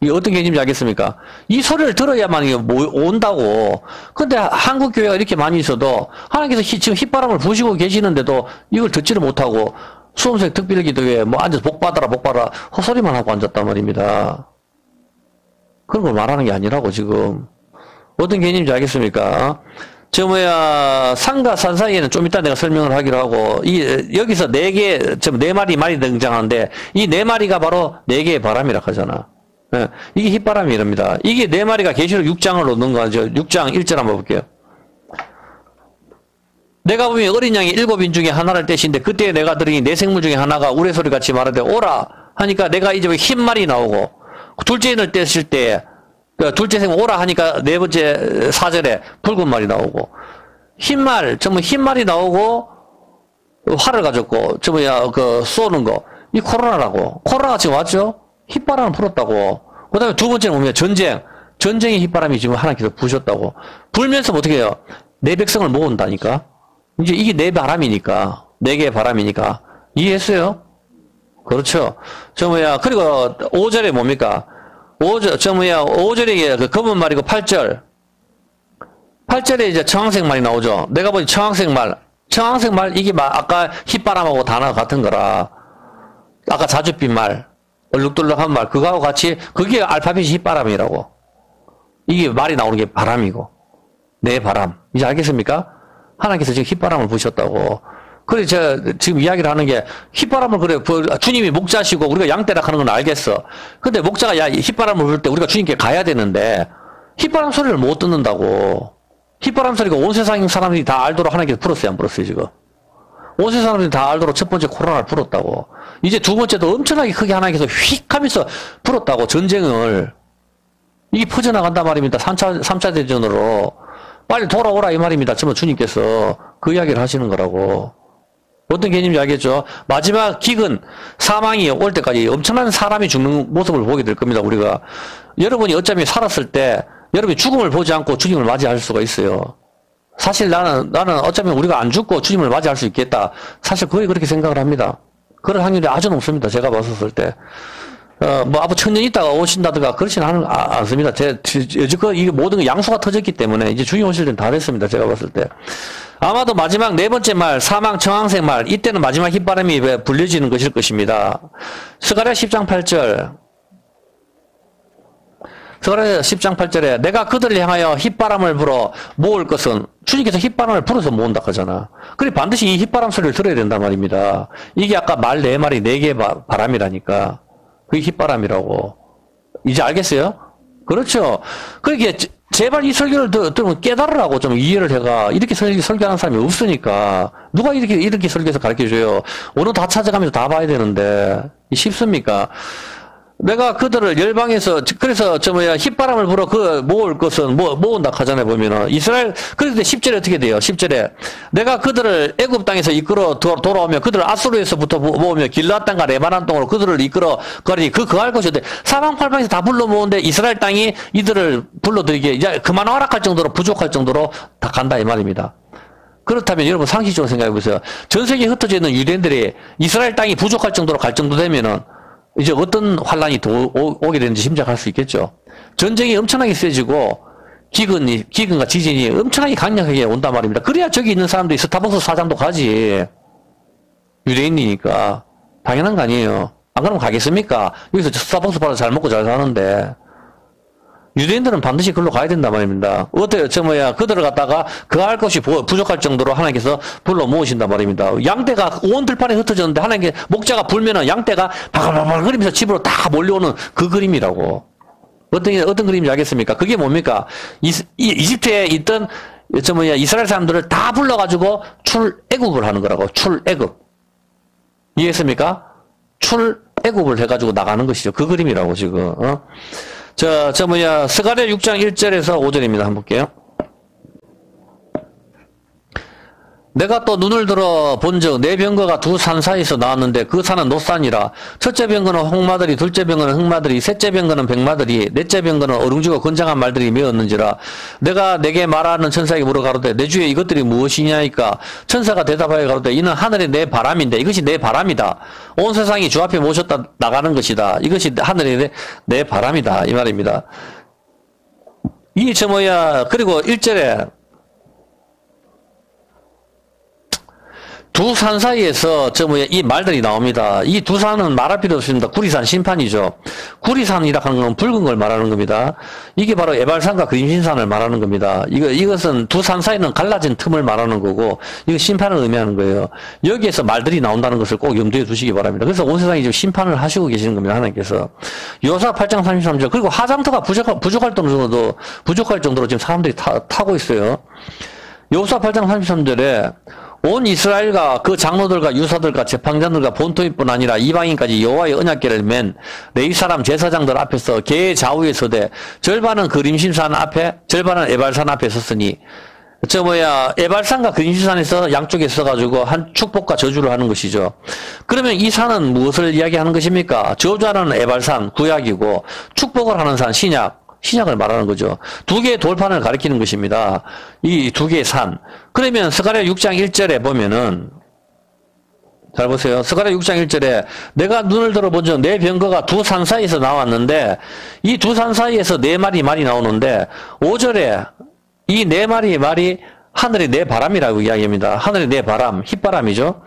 이게 어떤 개념인지 알겠습니까? 이 소리를 들어야만 이게 온다고. 근데 한국 교회가 이렇게 많이 있어도 하나님께서 지금 휘바람을 부시고 계시는데도 이걸 듣지를 못하고 수험생 특별기도회에 뭐 앉아서 복 받아라 헛소리만 하고 앉았단 말입니다. 그런 걸 말하는 게 아니라고 지금. 어떤 개념인지 알겠습니까? 산과 산 사이에는 좀 이따 내가 설명을 하기로 하고, 여기서 네 말이 등장하는데, 이 네 마리가 바로 네 개의 바람이라 하잖아. 예, 이게 휘바람이 이럽니다. 이게 네 마리가 계시록 6장을 놓는 거죠. 6장 1절 한번 볼게요. 내가 보면 어린 양이 7인 중에 하나를 떼신데 그때 내가 들으니 내 생물 중에 하나가 우레소리같이 말하되 오라 하니까 내가 이제 흰말이 나오고, 둘째인을 뗐을 때, 둘째 생 오라 하니까 네 번째 사절에 붉은 말이 나오고, 흰말, 전부 흰말이 나오고, 활을 가졌고, 쏘는 거. 이 코로나라고. 코로나가 지금 왔죠? 휘바람을 불었다고. 그 다음에 두 번째는 뭡니까? 전쟁. 전쟁의 휘바람이 지금 하나님께서 부셨다고. 불면서 어떻게 해요? 내 백성을 모은다니까? 이제 이게 내 바람이니까. 네 개의 바람이니까. 이해했어요? 그렇죠. 그리고 5절에 뭡니까? 5절에 그 검은 말이고 8절. 8절에 이제 청황색 말이 나오죠. 내가 보니 청황색 말, 이게 아까 휘바람하고 단어가 같은 거라. 아까 자줏빛 말, 얼룩덜룩한 말, 그거하고 같이, 그게 알파벳이 휘바람이라고. 이게 말이 나오는 게 바람이고. 내 바람. 이제 알겠습니까? 하나님께서 지금 휘바람을 부으셨다고. 그래, 지금 이야기를 하는 게, 휘바람을 주님이 목자시고, 우리가 양떼라 하는 건 알겠어. 근데 목자가 휘바람을 불 때 우리가 주님께 가야 되는데, 휘바람 소리를 못 듣는다고. 휘바람 소리가 온 세상 사람들이 다 알도록 하나님께서 불었어요, 안 불었어요, 지금? 온 세상 사람들이 다 알도록 첫 번째 코로나를 불었다고. 이제 두 번째도 엄청나게 크게 하나님께서 휙 하면서 불었다고, 전쟁을. 이게 퍼져나간단 말입니다. 3차 대전으로. 빨리 돌아오라, 이 말입니다. 정말 주님께서 그 이야기를 하시는 거라고. 어떤 개념인지 알겠죠? 마지막 기근, 사망이 올 때까지 엄청난 사람이 죽는 모습을 보게 될 겁니다, 우리가. 여러분이 어차피 살았을 때, 여러분이 죽음을 보지 않고 주님을 맞이할 수가 있어요. 사실 나는 어차피 우리가 안 죽고 주님을 맞이할 수 있겠다. 사실 거의 그렇게 생각을 합니다. 그럴 확률이 아주 높습니다. 제가 봤었을 때. 앞으로 천년 있다가 오신다든가 그렇지는 않습니다. 여지껏 이게 모든 양수가 터졌기 때문에 이제 주님 오실 때는 다 됐습니다. 제가 봤을 때. 아마도 마지막 네 번째 말, 사망, 청황색 말, 이때는 마지막 휘바람이 불려지는 것일 것입니다. 스가랴 10장 8절. 스가랴 10장 8절에 내가 그들을 향하여 휘바람을 불어 모을 것은 주님께서 휘바람을 불어서 모은다 하잖아. 그래 반드시 이 휘바람 소리를 들어야 된단 말입니다. 이게 아까 말 네 마리 네 개의 바람이라니까. 그게 휘바람이라고. 이제 알겠어요? 그렇죠. 그러니까 제발 이 설교를 들으면 깨달으라고 좀 이해를 해가. 이렇게 설교하는 사람이 없으니까. 누가 이렇게 설교해서 가르쳐줘요. 오늘 다 찾아가면서 다 봐야 되는데. 쉽습니까? 내가 그들을 열방에서, 그래서, 휘바람을 불어 모을 것은, 모은다 하잖아요, 보면은. 이스라엘, 그런데 10절에 어떻게 돼요? 10절에. 내가 그들을 애굽 땅에서 이끌어 돌아오며, 그들을 아수르에서부터 모으며, 길르앗 땅과 레바논 땅으로 그들을 이끌어 가리니, 거할 것이데, 사방팔방에서 다 불러 모으는데, 이스라엘 땅이 이들을 불러들이게, 이제 그만 허락할 정도로, 부족할 정도로 다 간다, 이 말입니다. 그렇다면 여러분 상식적으로 생각해 보세요. 전 세계에 흩어져 있는 유대인들이 이스라엘 땅이 부족할 정도로 갈 정도 되면은, 이제 어떤 환란이 오게 되는지 짐작할 수 있겠죠. 전쟁이 엄청나게 세지고 기근과 지진이 엄청나게 강력하게 온단 말입니다. 그래야 저기 있는 사람들이 스타벅스 사장도 가지. 유대인이니까. 당연한 거 아니에요. 안 그러면 가겠습니까? 여기서 스타벅스 받아서 잘 먹고 잘 사는데. 유대인들은 반드시 그걸로 가야 된단 말입니다. 어때요? 그들을 갖다가 그할 것이 부족할 정도로 하나님께서 불러 모으신단 말입니다. 양떼가 온 들판에 흩어졌는데 하나님께 목자가 불면은 양떼가 바글바글 그리면서 집으로 다 몰려오는 그 그림이라고. 어떤 그림인지 알겠습니까? 그게 뭡니까? 이집트에 있던 이스라엘 사람들을 다 불러가지고 출애굽을 하는 거라고. 출애굽. 이해했습니까? 출애굽을 해가지고 나가는 것이죠. 그 그림이라고 지금. 스가랴 6장 1절에서 5절입니다. 한번 볼게요. 내가 또 눈을 들어 본즉 내 병거가 두 산 사이에서 나왔는데 그 산은 노산이라. 첫째 병거는 홍마들이, 둘째 병거는 흑마들이, 셋째 병거는 백마들이, 넷째 병거는 어룽지고 건장한 말들이 메었는지라. 내가 내게 말하는 천사에게 물어 가로되 내 주에 이것들이 무엇이냐니까. 천사가 대답하여 가로되 이는 하늘의 내 바람인데 이것이 내 바람이다. 온 세상이 주 앞에 모셨다 나가는 것이다. 이것이 하늘의 내 바람이다. 이 말입니다. 그리고 1절에 두 산 사이에서 이 말들이 나옵니다. 이 두 산은 말할 필요 없습니다. 구리산 심판이죠. 구리산이라 하는 건 붉은 걸 말하는 겁니다. 이게 바로 에발산과 그림신산을 말하는 겁니다. 이것은 두 산 사이는 갈라진 틈을 말하는 거고, 이거 심판을 의미하는 거예요. 여기에서 말들이 나온다는 것을 꼭 염두에 두시기 바랍니다. 그래서 온 세상이 지금 심판을 하시고 계시는 겁니다. 하나님께서. 요사 8장 33절. 그리고 화장터가 부족할 정도로 지금 사람들이 타고 있어요. 요사 8장 33절에 온 이스라엘과 그 장로들과 유사들과 재판장들과 본토인뿐 아니라 이방인까지 여호와의 언약궤를 맨 레위 사람 제사장들 앞에서 개의 좌우에 서되 절반은 그림심산 앞에 절반은 에발산 앞에 섰으니 에발산과 그림심산에서 양쪽에 서가지고 한 축복과 저주를 하는 것이죠. 그러면 이 산은 무엇을 이야기하는 것입니까? 저주하는 에발산 구약이고 축복을 하는 산 신약을 말하는 거죠. 두 개의 돌판을 가리키는 것입니다. 이 두 개의 산. 그러면 스가랴 6장 1절에 보면은 잘 보세요. 스가랴 6장 1절에 내가 눈을 들어본 적 내 병거가 두 산 사이에서 나왔는데 이 두 산 사이에서 네 마리 말이 나오는데 5절에 이 네 마리 말이 하늘의 네 바람이라고 이야기합니다. 하늘의 네 바람, 휘바람이죠.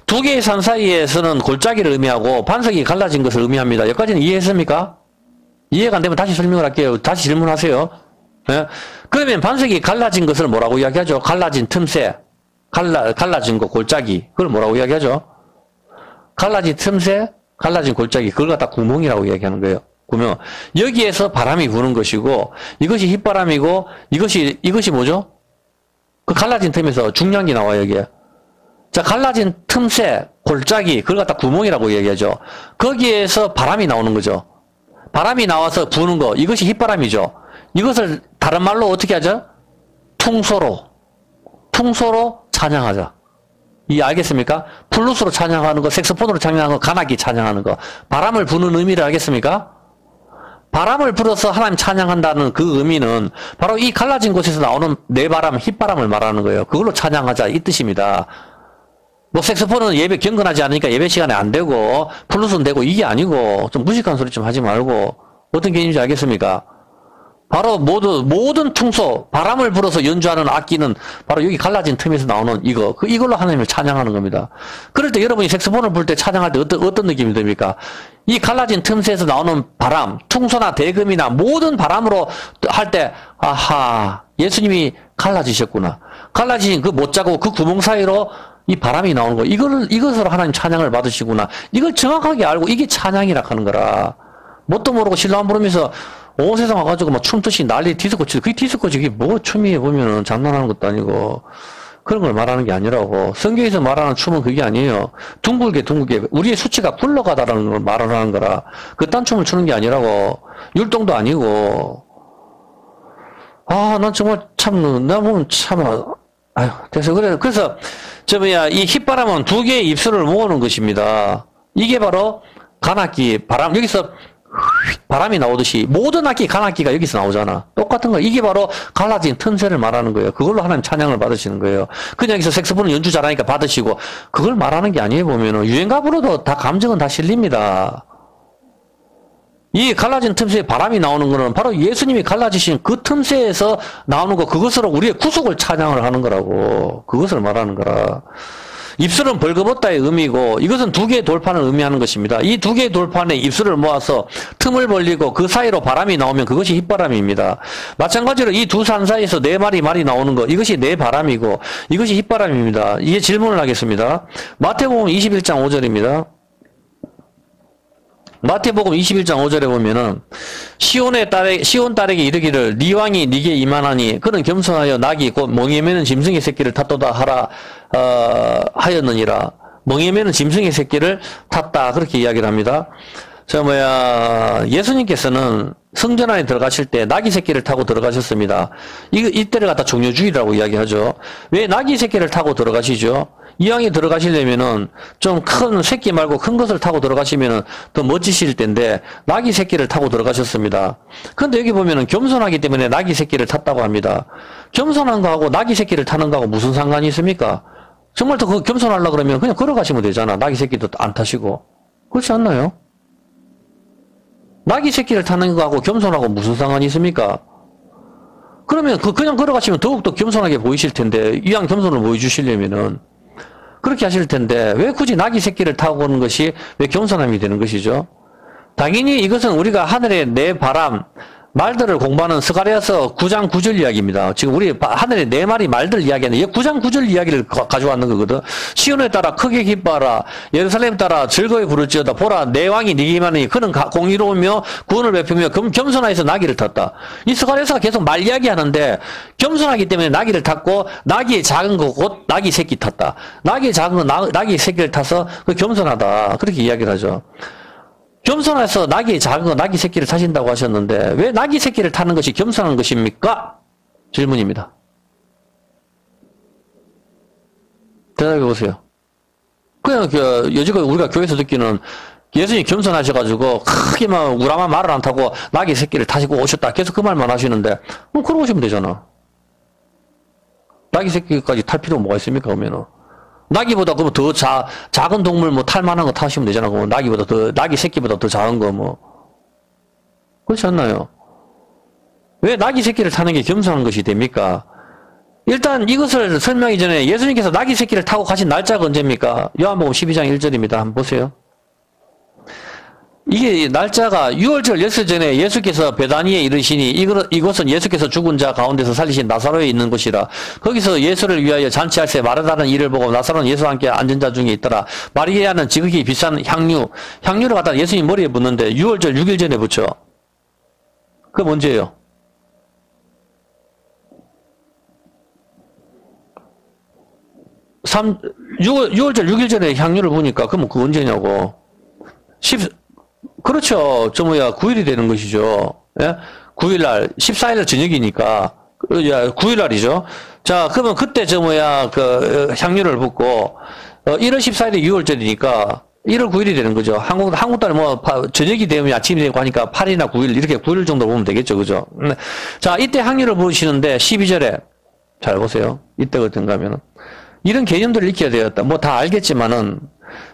두 개의 산 사이에서는 골짜기를 의미하고 반석이 갈라진 것을 의미합니다. 여기까지는 이해했습니까? 이해가 안 되면 다시 설명을 할게요. 다시 질문하세요. 예? 그러면 반석이 갈라진 것을 뭐라고 이야기하죠? 갈라진 틈새, 갈라진 거, 골짜기. 그걸 뭐라고 이야기하죠? 갈라진 틈새, 갈라진 골짜기. 그걸 갖다 구멍이라고 이야기하는 거예요. 구멍. 여기에서 바람이 부는 것이고, 이것이 휘바람이고, 이것이 뭐죠? 그 갈라진 틈에서 중요한 게 나와요, 여기에. 자, 갈라진 틈새, 골짜기. 그걸 갖다 구멍이라고 이야기하죠. 거기에서 바람이 나오는 거죠. 바람이 나와서 부는 거, 이것이 휘바람이죠. 이것을 다른 말로 어떻게 하죠? 퉁소로 찬양하자. 이 알겠습니까? 플루스로 찬양하는 거, 색소폰으로 찬양하는 거, 간악기 찬양하는 거. 바람을 부는 의미를 알겠습니까? 바람을 불어서 하나님 찬양한다는 그 의미는 바로 이 갈라진 곳에서 나오는 내바람, 휘바람을 말하는 거예요. 그걸로 찬양하자 이 뜻입니다. 뭐 색소폰은 예배 경건하지 않으니까 예배 시간에 안 되고 플루스는 되고 이게 아니고 좀 무식한 소리 좀 하지 말고 어떤 개념인지 알겠습니까? 바로 모든 퉁소 바람을 불어서 연주하는 악기는 바로 여기 갈라진 틈에서 나오는 이걸로 하나님을 찬양하는 겁니다. 그럴 때 여러분이 색소폰을 불 때 찬양할 때 어떤 느낌이 듭니까? 이 갈라진 틈새에서 나오는 바람, 퉁소나 대금이나 모든 바람으로 할 때 아하 예수님이 갈라지셨구나. 갈라진 그 못자고 그 구멍 사이로 이 바람이 나오는 거, 이것으로 하나님 찬양을 받으시구나. 이걸 정확하게 알고 이게 찬양이라 하는 거라. 뭣도 모르고 신랑 부르면서 온 세상 와가지고 막 춤듯이 난리 디스코 치고, 그게 디스코지. 그게 뭐 춤이에 보면은 장난하는 것도 아니고. 그런 걸 말하는 게 아니라고. 성경에서 말하는 춤은 그게 아니에요. 둥글게 우리의 수치가 굴러가다라는 걸 말하는 거라. 그딴 춤을 추는 게 아니라고. 율동도 아니고. 아, 난 정말 참, 나 보면 참, 아유, 그래서, 이 휘바람은 두 개의 입술을 모으는 것입니다. 이게 바로 간악기, 바람, 여기서 바람이 나오듯이 모든 악기, 간악기가 여기서 나오잖아. 똑같은 거. 이게 바로 갈라진 틈새를 말하는 거예요. 그걸로 하나님 찬양을 받으시는 거예요. 그냥 여기서 색소폰은 연주 잘하니까 받으시고, 그걸 말하는 게 아니에요, 보면은. 유행가 불어도 다 감정은 다 실립니다. 이 갈라진 틈새에 바람이 나오는 거는 바로 예수님이 갈라지신 그 틈새에서 나오는 거, 그것으로 우리의 구속을 찬양을 하는 거라고. 그것을 말하는 거라. 입술은 벌거벗다의 의미고, 이것은 두 개의 돌판을 의미하는 것입니다. 이 두 개의 돌판에 입술을 모아서 틈을 벌리고 그 사이로 바람이 나오면 그것이 휘바람입니다. 마찬가지로 이 두 산 사이에서 네 마리 말이 나오는 거, 이것이 네 바람이고 이것이 휘바람입니다. 이제 질문을 하겠습니다. 마태복음 21장 5절입니다. 마태복음 21장 5절에 보면은 시온 딸에게 이르기를 네 왕이 네게 임하나니 그는 겸손하여 낙이 곧 멍에 매는 짐승의 새끼를 탔도다 하라 하였느니라. 멍에 매는 짐승의 새끼를 탔다 그렇게 이야기를 합니다. 예수님께서는 성전 안에 들어가실 때 낙이 새끼를 타고 들어가셨습니다. 이때를 갖다 종려주의라고 이야기하죠. 왜 낙이 새끼를 타고 들어가시죠? 이왕에 들어가시려면은 좀 큰 새끼 말고 큰 것을 타고 들어가시면은 더 멋지실 텐데 낙이 새끼를 타고 들어가셨습니다. 근데 여기 보면은 겸손하기 때문에 낙이 새끼를 탔다고 합니다. 겸손한 거하고 낙이 새끼를 타는 거하고 무슨 상관이 있습니까? 정말 더 겸손하려고 그러면 그냥 걸어가시면 되잖아. 낙이 새끼도 안 타시고. 그렇지 않나요? 낙이 새끼를 타는 거하고 겸손하고 무슨 상관이 있습니까? 그러면 그냥 걸어가시면 더욱더 겸손하게 보이실 텐데 이왕 겸손을 보여주시려면은 그렇게 하실 텐데 왜 굳이 낙이 새끼를 타고 오는 것이 왜 겸손함이 되는 것이죠? 당연히 이것은 우리가 하늘의 내 바람, 말들을 공부하는 스가랴서 9장 9절 이야기입니다. 지금 우리 하늘에 4마리 말들 이야기하는데 9장 9절 이야기를 가져왔는 거거든. 시온에 따라 크게 기뻐하라. 예루살렘에 따라 즐거이 부를지어다. 보라 내 왕이 네게 임하니 그는 공의로우며 구원을 베푸며 겸손하여서 나귀를 탔다. 이 스가랴서가 계속 말 이야기하는데 겸손하기 때문에 나귀를 탔고 나귀의 작은 거 곧 나귀 새끼 탔다. 나귀의 작은 거 나귀 새끼를 타서 그 겸손하다. 그렇게 이야기를 하죠. 겸손해서 나귀의 작은 거 나귀 새끼를 타신다고 하셨는데 왜 나귀 새끼를 타는 것이 겸손한 것입니까? 질문입니다. 대답해 보세요. 그냥 여지껏 우리가 교회에서 듣기는 예수님이 겸손하셔가지고 크게 막 우람한 말을 안 타고 나귀 새끼를 타시고 오셨다. 계속 그 말만 하시는데 그러고 오시면 되잖아. 나귀 새끼까지 탈 필요가 뭐가 있습니까? 그러면은 나귀보다 그러면 더 작은 동물 뭐 탈만한 거 타시면 되잖아. 그러면 나귀 새끼보다 더 작은 거 뭐. 그렇지 않나요? 왜 나귀 새끼를 타는 게 겸손한 것이 됩니까? 일단 이것을 설명하기 전에 예수님께서 나귀 새끼를 타고 가신 날짜가 언제입니까? 요한복음 12장 1절입니다. 한번 보세요. 이게 날짜가 6월절 열흘 전에 예수께서 베다니에 이르시니 이곳은 예수께서 죽은 자 가운데서 살리신 나사로에 있는 곳이라. 거기서 예수를 위하여 잔치할새 마르다는 이를 보고 나사로는 예수와 함께 앉은 자 중에 있더라. 마리아는 지극히 비싼 향유를 갖다 예수님 머리에 붓는데 6월절 6일 전에 붙여. 그게 언제예요? 6월절 6일 전에 향유를 부니까 그럼 그 언제냐고. 그렇죠. 9일이 되는 것이죠. 예? 9일날, 14일날 저녁이니까. 9일날이죠. 자, 그러면 그때 향유를 붓고, 1월 14일이 6월절이니까, 1월 9일이 되는 거죠. 한국 달에 저녁이 되면 아침이 되고 하니까 8일이나 9일, 이렇게 9일 정도 보면 되겠죠. 그죠? 자, 이때 향유를 부으시는데, 12절에, 잘 보세요. 이때가 어떤가 하면은, 이런 개념들을 익혀야 되었다. 뭐 다 알겠지만은,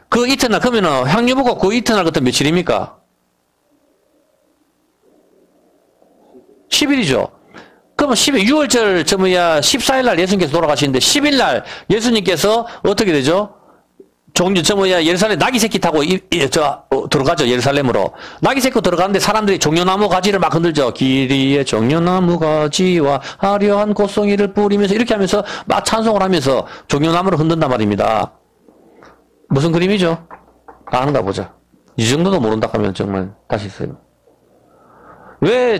그 이튿날, 그러면은 향유 부고 그 이튿날 같은 며칠입니까? 10일이죠. 그러면 6월절 14일날 예수님께서 돌아가시는데 10일날 예수님께서 어떻게 되죠? 예루살렘 나귀 새끼 타고 들어가죠. 예루살렘으로. 나귀 새끼 들어가는데 사람들이 종려나무 가지를 막 흔들죠. 길 위에 종려나무 가지와 화려한 꽃송이를 뿌리면서 이렇게 하면서 막 찬송을 하면서 종려나무를 흔든단 말입니다. 무슨 그림이죠? 아는가 보자. 이 정도도 모른다 하면 정말 다시 써요. 왜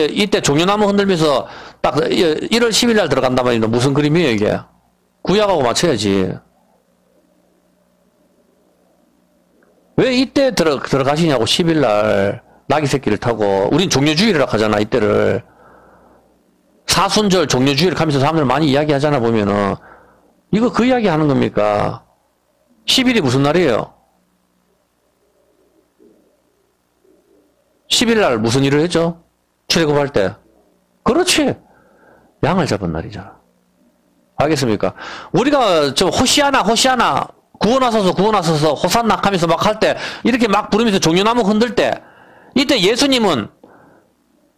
이때 종려나무 흔들면서 딱 1월 10일 날 들어간단 말입니다. 무슨 그림이에요 이게? 구약하고 맞춰야지. 왜 이때 들어가시냐고. 10일 날 나귀 새끼를 타고. 우린 종려주일이라고 하잖아 이때를. 사순절 종려주일 하면서 사람들 많이 이야기하잖아 보면은. 이거 그 이야기 하는 겁니까? 10일이 무슨 날이에요? 10일 날 무슨 일을 했죠? 출애굽할 때. 그렇지. 양을 잡은 날이잖아. 알겠습니까? 우리가 호시아나 구원하소서 호산나 하면서 막 할 때 이렇게 막 부르면서 종려나무 흔들 때 이때 예수님은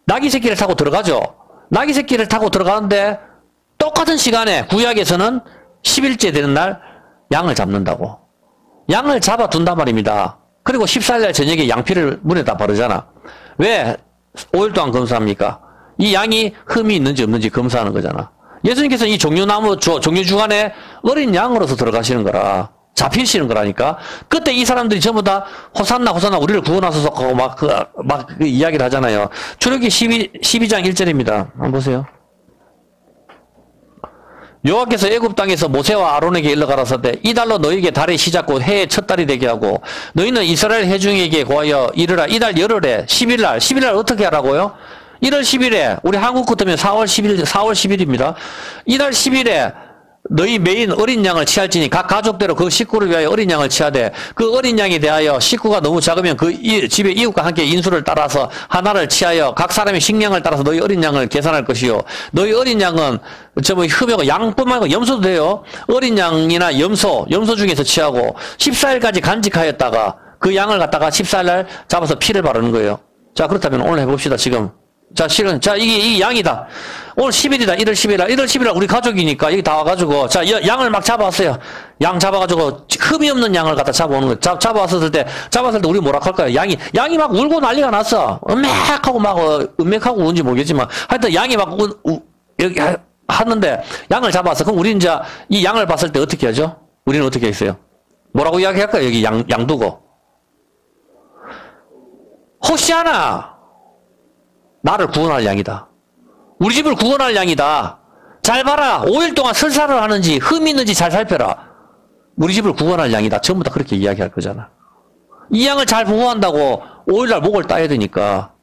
나귀 새끼를 타고 들어가죠. 나귀 새끼를 타고 들어가는데 똑같은 시간에 구약에서는 10일째 되는 날 양을 잡는다고. 양을 잡아둔단 말입니다. 그리고 14일날 저녁에 양피를 문에다 바르잖아. 왜 5일 동안 검사합니까? 이 양이 흠이 있는지 없는지 검사하는 거잖아. 예수님께서 이 종려주간에 어린 양으로서 들어가시는 거라. 잡히시는 거라니까. 그때 이 사람들이 전부 다 호산나 우리를 구원하소서 하고 막 그 이야기를 하잖아요. 출애굽기 12장 1절입니다. 한번 보세요. 여호와께서 애굽 땅에서 모세와 아론에게 일러 가라사대 이달로 너희에게 달의 시작 곧 해의 첫 달이 되게 하고 너희는 이스라엘 회중에게 고하여 이르라. 이달 열흘에 10일날 어떻게 하라고요? 1월 10일에 우리 한국 같으면 4월 10일입니다. 이달 10일에 너희 메인 어린 양을 취할지니 각 가족대로 그 식구를 위하여 어린 양을 취하되 그 어린 양에 대하여 식구가 너무 작으면 그 집의 이웃과 함께 인수를 따라서 하나를 취하여 각 사람의 식량을 따라서 너희 어린 양을 계산할 것이요. 너희 어린 양은 흠이고 양뿐만 아니고 염소도 돼요. 어린 양이나 염소 중에서 취하고 14일까지 간직하였다가 그 양을 갖다가 14일날 잡아서 피를 바르는 거예요. 자, 그렇다면 오늘 해봅시다. 지금 자, 실은, 자, 이게 양이다. 오늘 10일이다. 1월 10일. 1월 10일 우리 가족이니까 여기 다 와가지고, 자, 양을 막 잡아왔어요. 양 잡아가지고, 흠이 없는 양을 갖다 잡아오는 거예요. 잡아왔을 때 우리 뭐라 할까요? 양이 막 울고 난리가 났어. 음맥하고 막, 음맥하고 우는지 모르겠지만, 하여튼 양이 막, 여기 하는데, 양을 잡아왔어. 그럼 우리 이제 이 양을 봤을 때 어떻게 하죠? 우리는 어떻게 했어요? 뭐라고 이야기할까요? 여기 양 두고. 호시아나! 나를 구원할 양이다. 우리 집을 구원할 양이다. 잘 봐라. 5일 동안 설사를 하는지 흠이 있는지 잘 살펴라. 우리 집을 구원할 양이다. 전부 다 그렇게 이야기할 거잖아. 이 양을 잘 보호한다고 5일날 목을 따야 되니까.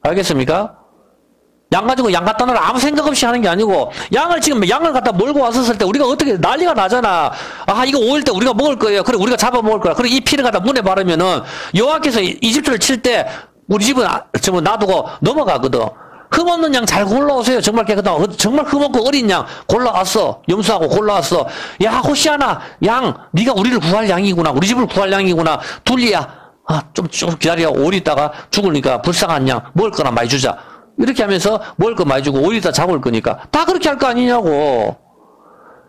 알겠습니까? 양 가지고 양 갖다 놓으라 아무 생각 없이 하는 게 아니고, 양을 갖다 몰고 왔었을 때 우리가 어떻게 난리가 나잖아. 아, 이거 5일 때 우리가 먹을 거예요. 그래, 우리가 잡아 먹을 거야. 그래, 이 피를 갖다 문에 바르면은 여호와께서 이집트를 칠 때 우리 집은 정말 놔두고 넘어가거든. 흠없는 양 잘 골라오세요. 정말 깨끗하고, 정말 흠없고 어린 양 골라왔어. 염소하고 골라왔어. 야, 호시아나, 양, 네가 우리를 구할 양이구나. 우리 집을 구할 양이구나. 둘리야. 아, 좀 기다려. 5일 있다가 죽으니까 불쌍한 양 먹을 거나 많이 주자. 이렇게 하면서 먹을 거 많이 주고 5일 있다 잡을 거니까 다 그렇게 할 거 아니냐고.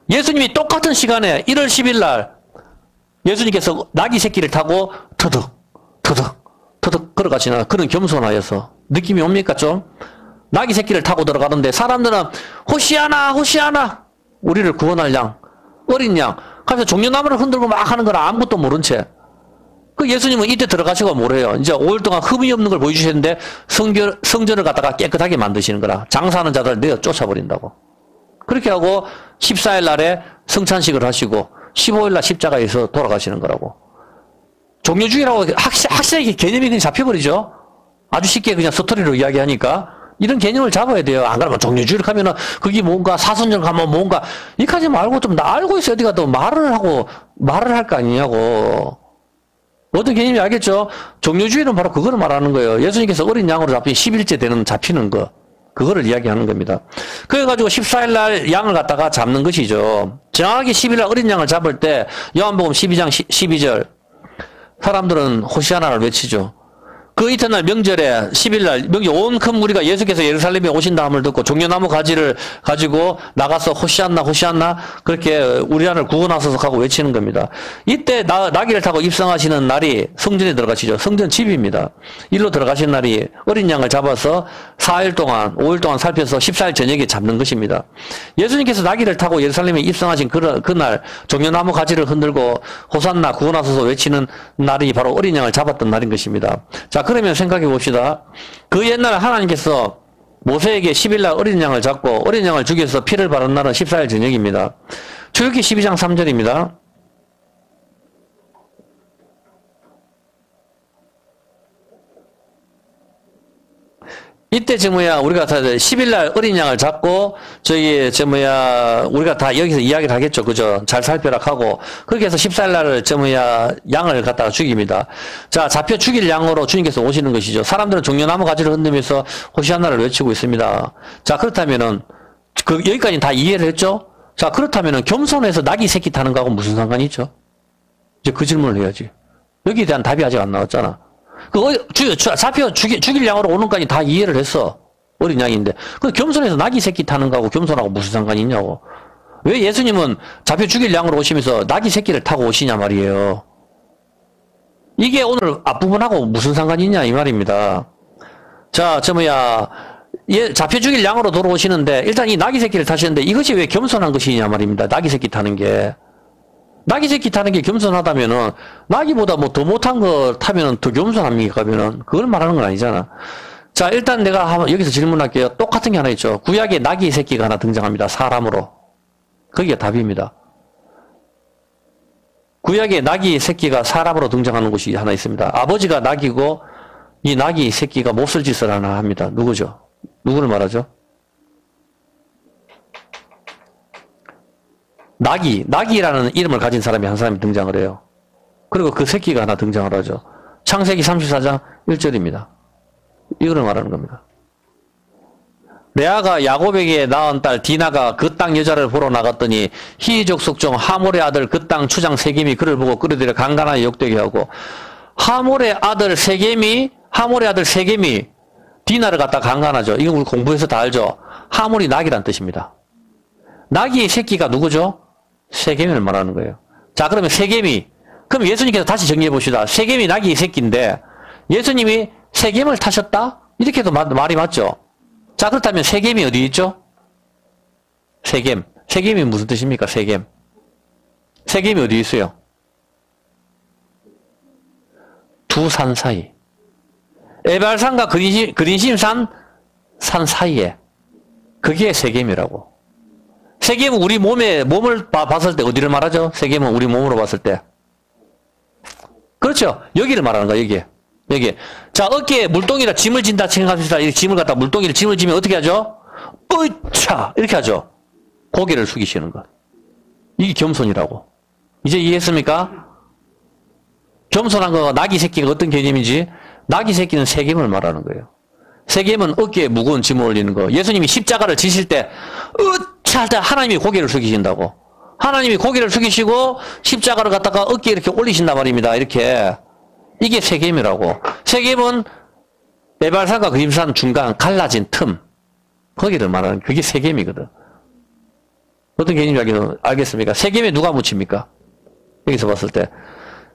예수님이 똑같은 시간에 1월 10일 날 예수님께서 나귀 새끼를 타고 터득 걸어가시나 그런 겸손하여서 느낌이 옵니까 좀? 나귀 새끼를 타고 들어가는데 사람들은 호시아나 우리를 구원할 양, 어린 양 하면서 종려나무를 흔들고 막 하는 거라 아무것도 모른 채. 그 예수님은 이때 들어가시고 뭐래요? 이제 5일 동안 흠이 없는 걸 보여주셨는데 성전을 갖다가 깨끗하게 만드시는 거라. 장사하는 자들 내어 쫓아버린다고. 그렇게 하고 14일 날에 성찬식을 하시고 15일 날 십자가에서 돌아가시는 거라고. 종려주의라고 확실하게 개념이 그냥 잡혀버리죠. 아주 쉽게 그냥 스토리로 이야기하니까 이런 개념을 잡아야 돼요. 안 그러면 종려주의를 하면은 그게 뭔가 사순절 가면 뭔가 이까지 말고 좀 나 알고 있어야 어디가 또 말을 할 거 아니냐고. 어떤 개념이 알겠죠? 종려주의는 바로 그거를 말하는 거예요. 예수님께서 어린 양으로 잡힌 10일째 되는 잡히는 거. 그거를 이야기하는 겁니다. 그래가지고 14일 날 양을 갖다가 잡는 것이죠. 정확하게 10일 날 어린 양을 잡을 때 요한복음 12장 12절 사람들은 호시아나를 외치죠. 그 이튿날 명절에 10일날 명절 온 큰 무리가 예수께서 예루살렘에 오신다 함을 듣고 종려나무 가지를 가지고 나가서 호시안나 그렇게 우리 안을 구원하소서 하고 외치는 겁니다. 이때 나귀를 타고 입성하시는 날이 성전에 들어가시죠. 성전 집입니다. 일로 들어가신 날이 어린 양을 잡아서 4일 동안 5일 동안 살펴서 14일 저녁에 잡는 것입니다. 예수님께서 나귀를 타고 예루살렘에 입성하신 그날 종려나무 가지를 흔들고 호산나 구원하소서 외치는 날이 바로 어린 양을 잡았던 날인 것입니다. 자, 그러면 생각해 봅시다. 그 옛날에 하나님께서 모세에게 10일날 어린 양을 잡고 어린 양을 죽여서 피를 바른 날은 14일 저녁입니다. 출애굽기 12장 3절입니다. 이때 우리가 다 10일날 어린 양을 잡고 우리가 다 여기서 이야기를 하겠죠. 그죠? 잘 살펴라 하고 그렇게 해서 14일날 양을 갖다가 죽입니다. 자, 잡혀 죽일 양으로 주님께서 오시는 것이죠. 사람들은 종려나무 가지를 흔들면서 호시아나를 외치고 있습니다. 자, 그렇다면은 여기까지 다 이해를 했죠? 자, 그렇다면은 겸손해서 나귀 새끼 타는 거하고 무슨 상관이 있죠? 이제 그 질문을 해야지. 여기에 대한 답이 아직 안 나왔잖아. 잡혀 죽일 양으로 오는 까지 다 이해를 했어. 어린 양인데. 그 겸손해서 나귀 새끼 타는 거하고 겸손하고 무슨 상관이 있냐고. 왜 예수님은 잡혀 죽일 양으로 오시면서 나귀 새끼를 타고 오시냐 말이에요. 이게 오늘 앞부분하고 무슨 상관이 있냐 이 말입니다. 자, 잡혀 죽일 양으로 돌아오시는데 일단 이 나귀 새끼를 타시는데 이것이 왜 겸손한 것이냐 말입니다. 나귀 새끼 타는 게. 나귀 새끼 타는 게 겸손하다면은 나귀보다 뭐 더 못한 거 타면은 더 겸손합니까? 그러면은 그걸 말하는 건 아니잖아. 자, 일단 내가 여기서 질문할게요. 똑같은 게 하나 있죠. 구약에 나귀 새끼가 하나 등장합니다. 사람으로. 그게 답입니다. 구약에 나귀 새끼가 사람으로 등장하는 곳이 하나 있습니다. 아버지가 나귀고 이 나귀 새끼가 몹쓸 짓을 하나 합니다. 누구죠? 누구를 말하죠? 나귀라는 이름을 가진 사람이 한 사람이 등장을 해요. 그리고 그 새끼가 하나 등장을 하죠. 창세기 34장 1절입니다. 이거를 말하는 겁니다. 레아가 야곱에게 낳은 딸 디나가 그 땅 여자를 보러 나갔더니 히족 속종 하몰의 아들 그 땅 추장 세겜이 그를 보고 끌어들여 간간하게 욕되게 하고 하몰의 아들 세겜이 디나를 갖다 강간하죠. 이건 우리 공부해서 다 알죠. 하물이 낙이란 뜻입니다. 낙이의 새끼가 누구죠? 세겜을 말하는 거예요. 자, 그러면 세겜이, 그럼 예수님께서 다시 정리해 봅시다. 세겜이 낙이의 새끼인데 예수님이 세겜을 타셨다? 이렇게 해도 말이 맞죠? 자, 그렇다면 세겜이 어디 있죠? 세겜. 세겜이 무슨 뜻입니까? 세겜. 세겜이 어디 있어요? 두 산 사이. 에발산과 그린심산 산 사이에. 그게 세겜이라고. 세겜은 우리 몸을 봤을 때 어디를 말하죠? 세겜은 우리 몸으로 봤을 때. 그렇죠. 여기를 말하는 거야, 여기. 자, 어깨에 물동이라 짐을 진다 생각합시다. 이 짐을 갖다 짐을 지면 어떻게 하죠? 으차! 이렇게 하죠. 고개를 숙이시는 것. 이게 겸손이라고. 이제 이해했습니까? 겸손한 거가 낙이 새끼가 어떤 개념인지, 낙이 새끼는 세겜을 말하는 거예요. 세겜은 어깨에 무거운 짐을 올리는 거. 예수님이 십자가를 지실 때, 으차! 할 때 하나님이 고개를 숙이신다고. 하나님이 고개를 숙이시고 십자가를 갖다가 어깨에 이렇게 올리신단 말입니다. 이렇게. 이게 세겜이라고. 세겜은 에발산과 그림산 중간 갈라진 틈. 거기를 말하는, 그게 세겜이거든. 어떤 개념인지 알겠습니까? 세겜에 누가 묻힙니까? 여기서 봤을 때.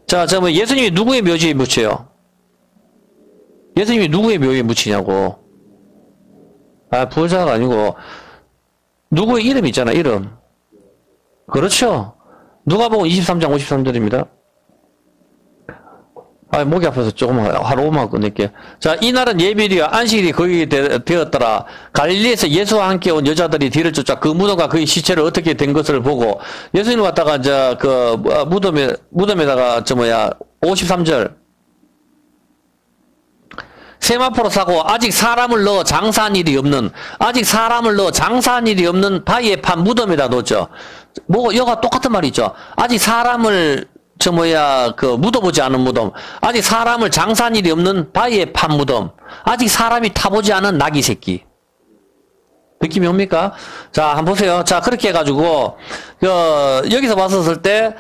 자, 뭐 예수님이 누구의 묘지에 묻혀요? 예수님이 누구의 묘지에 묻히냐고. 아, 부자가 아니고, 누구의 이름 있잖아, 이름. 그렇죠. 누가복음 23장 53절입니다. 아, 목이 아파서 조금 하루 5만 끝낼게. 자, 이날은 예비일이요 안식일이 거의 되었더라. 갈릴리에서 예수와 함께 온 여자들이 뒤를 쫓아 그 무덤과 그의 시체를 어떻게 된 것을 보고 예수님 왔다가 이제 그 무덤에다가 53절 세마포로 사고 아직 사람을 넣어 장사한 일이 없는 바위에 판 무덤에다 넣었죠. 여가 똑같은 말이 있죠. 아직 사람을 묻어보지 않은 무덤. 아직 사람을 장사한 일이 없는 바위에 판 무덤. 아직 사람이 타보지 않은 낙이 새끼. 느낌이 옵니까? 자, 한번 보세요. 자, 그렇게 해가지고, 여기서 봤었을 때,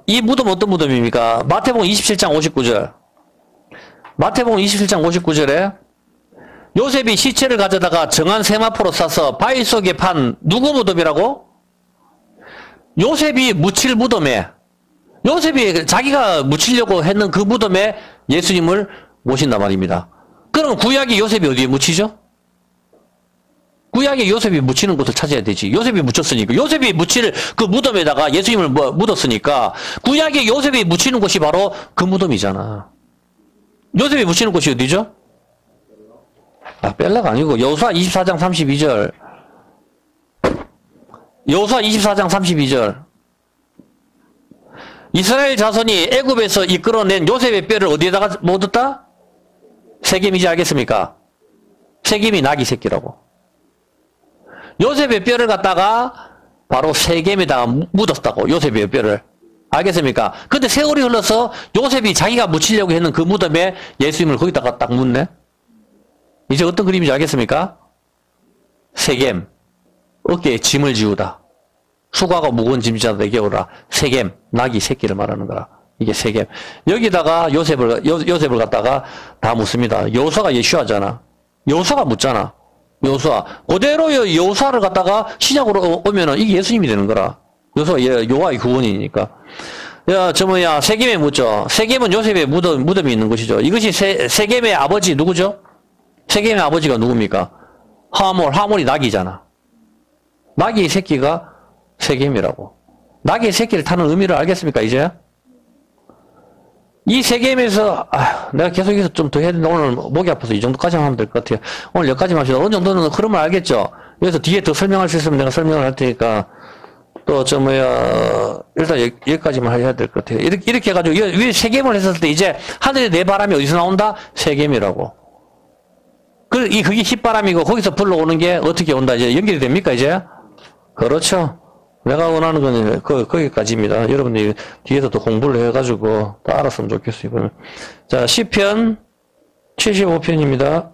이 무덤 어떤 무덤입니까? 마태복음 27장 59절. 마태복음 27장 59절에, 요셉이 시체를 가져다가 정한 세마포로 싸서 바위 속에 판 누구 무덤이라고? 요셉이 묻힐 무덤에, 요셉이 자기가 묻히려고 했는 그 무덤에 예수님을 모신단 말입니다. 그럼 구약의 요셉이 어디에 묻히죠? 구약의 요셉이 묻히는 곳을 찾아야 되지. 요셉이 묻혔으니까. 요셉이 묻힐 그 무덤에다가 예수님을 묻었으니까 구약의 요셉이 묻히는 곳이 바로 그 무덤이잖아. 요셉이 묻히는 곳이 어디죠? 아, 뺄라가 아니고 여호수아 24장 32절. 여호수아 24장 32절. 이스라엘 자손이 애굽에서 이끌어낸 요셉의 뼈를 어디에다가 묻었다? 세겜이지 알겠습니까? 세겜이 낙이 새끼라고. 요셉의 뼈를 갖다가 바로 세겜에다가 묻었다고. 요셉의 뼈를. 알겠습니까? 근데 세월이 흘러서 요셉이 자기가 묻히려고 했는 그 무덤에 예수님을 거기다가 딱 묻네? 이제 어떤 그림인지 알겠습니까? 세겜. 어깨에 짐을 지우다. 수고하고 무거운 짐자도 내게 오라. 세겜, 낙이 새끼를 말하는 거라. 이게 세겜. 여기다가 요셉을 갖다가 다 묻습니다. 여호수아가 예슈아잖아. 여호수아가 묻잖아. 여호수아. 그대로 여호수아를 갖다가 신약으로 오면은 이게 예수님이 되는 거라. 여호수아 여호와의 구원이니까. 세겜에 묻죠. 세겜은 요셉의 무덤이 있는 것이죠. 이것이 세겜의 아버지 누구죠? 세겜의 아버지가 누굽니까? 하몰이 낙이잖아. 낙이 새끼가 세겜이라고. 낙의 새끼를 타는 의미를 알겠습니까, 이제? 이 세겜에서, 내가 계속 여기서 좀 더 해야 되는데, 오늘 목이 아파서 이 정도까지만 하면 될 것 같아요. 오늘 여기까지만 합시다. 어느 정도는 흐름을 알겠죠? 여기서 뒤에 더 설명할 수 있으면 내가 설명을 할 테니까, 일단 여기까지만 해야 될 것 같아요. 이렇게 해가지고, 위에 세겜을 했을 때, 이제 하늘의 내 바람이 어디서 나온다? 세겜이라고. 그게 휘바람이고, 거기서 불러오는 게 어떻게 온다? 이제 연결이 됩니까, 이제? 그렇죠. 내가 원하는 건 거기까지입니다. 여러분들이 뒤에서 더 공부를 해가지고 또 알았으면 좋겠어요. 자, 시편 75편입니다.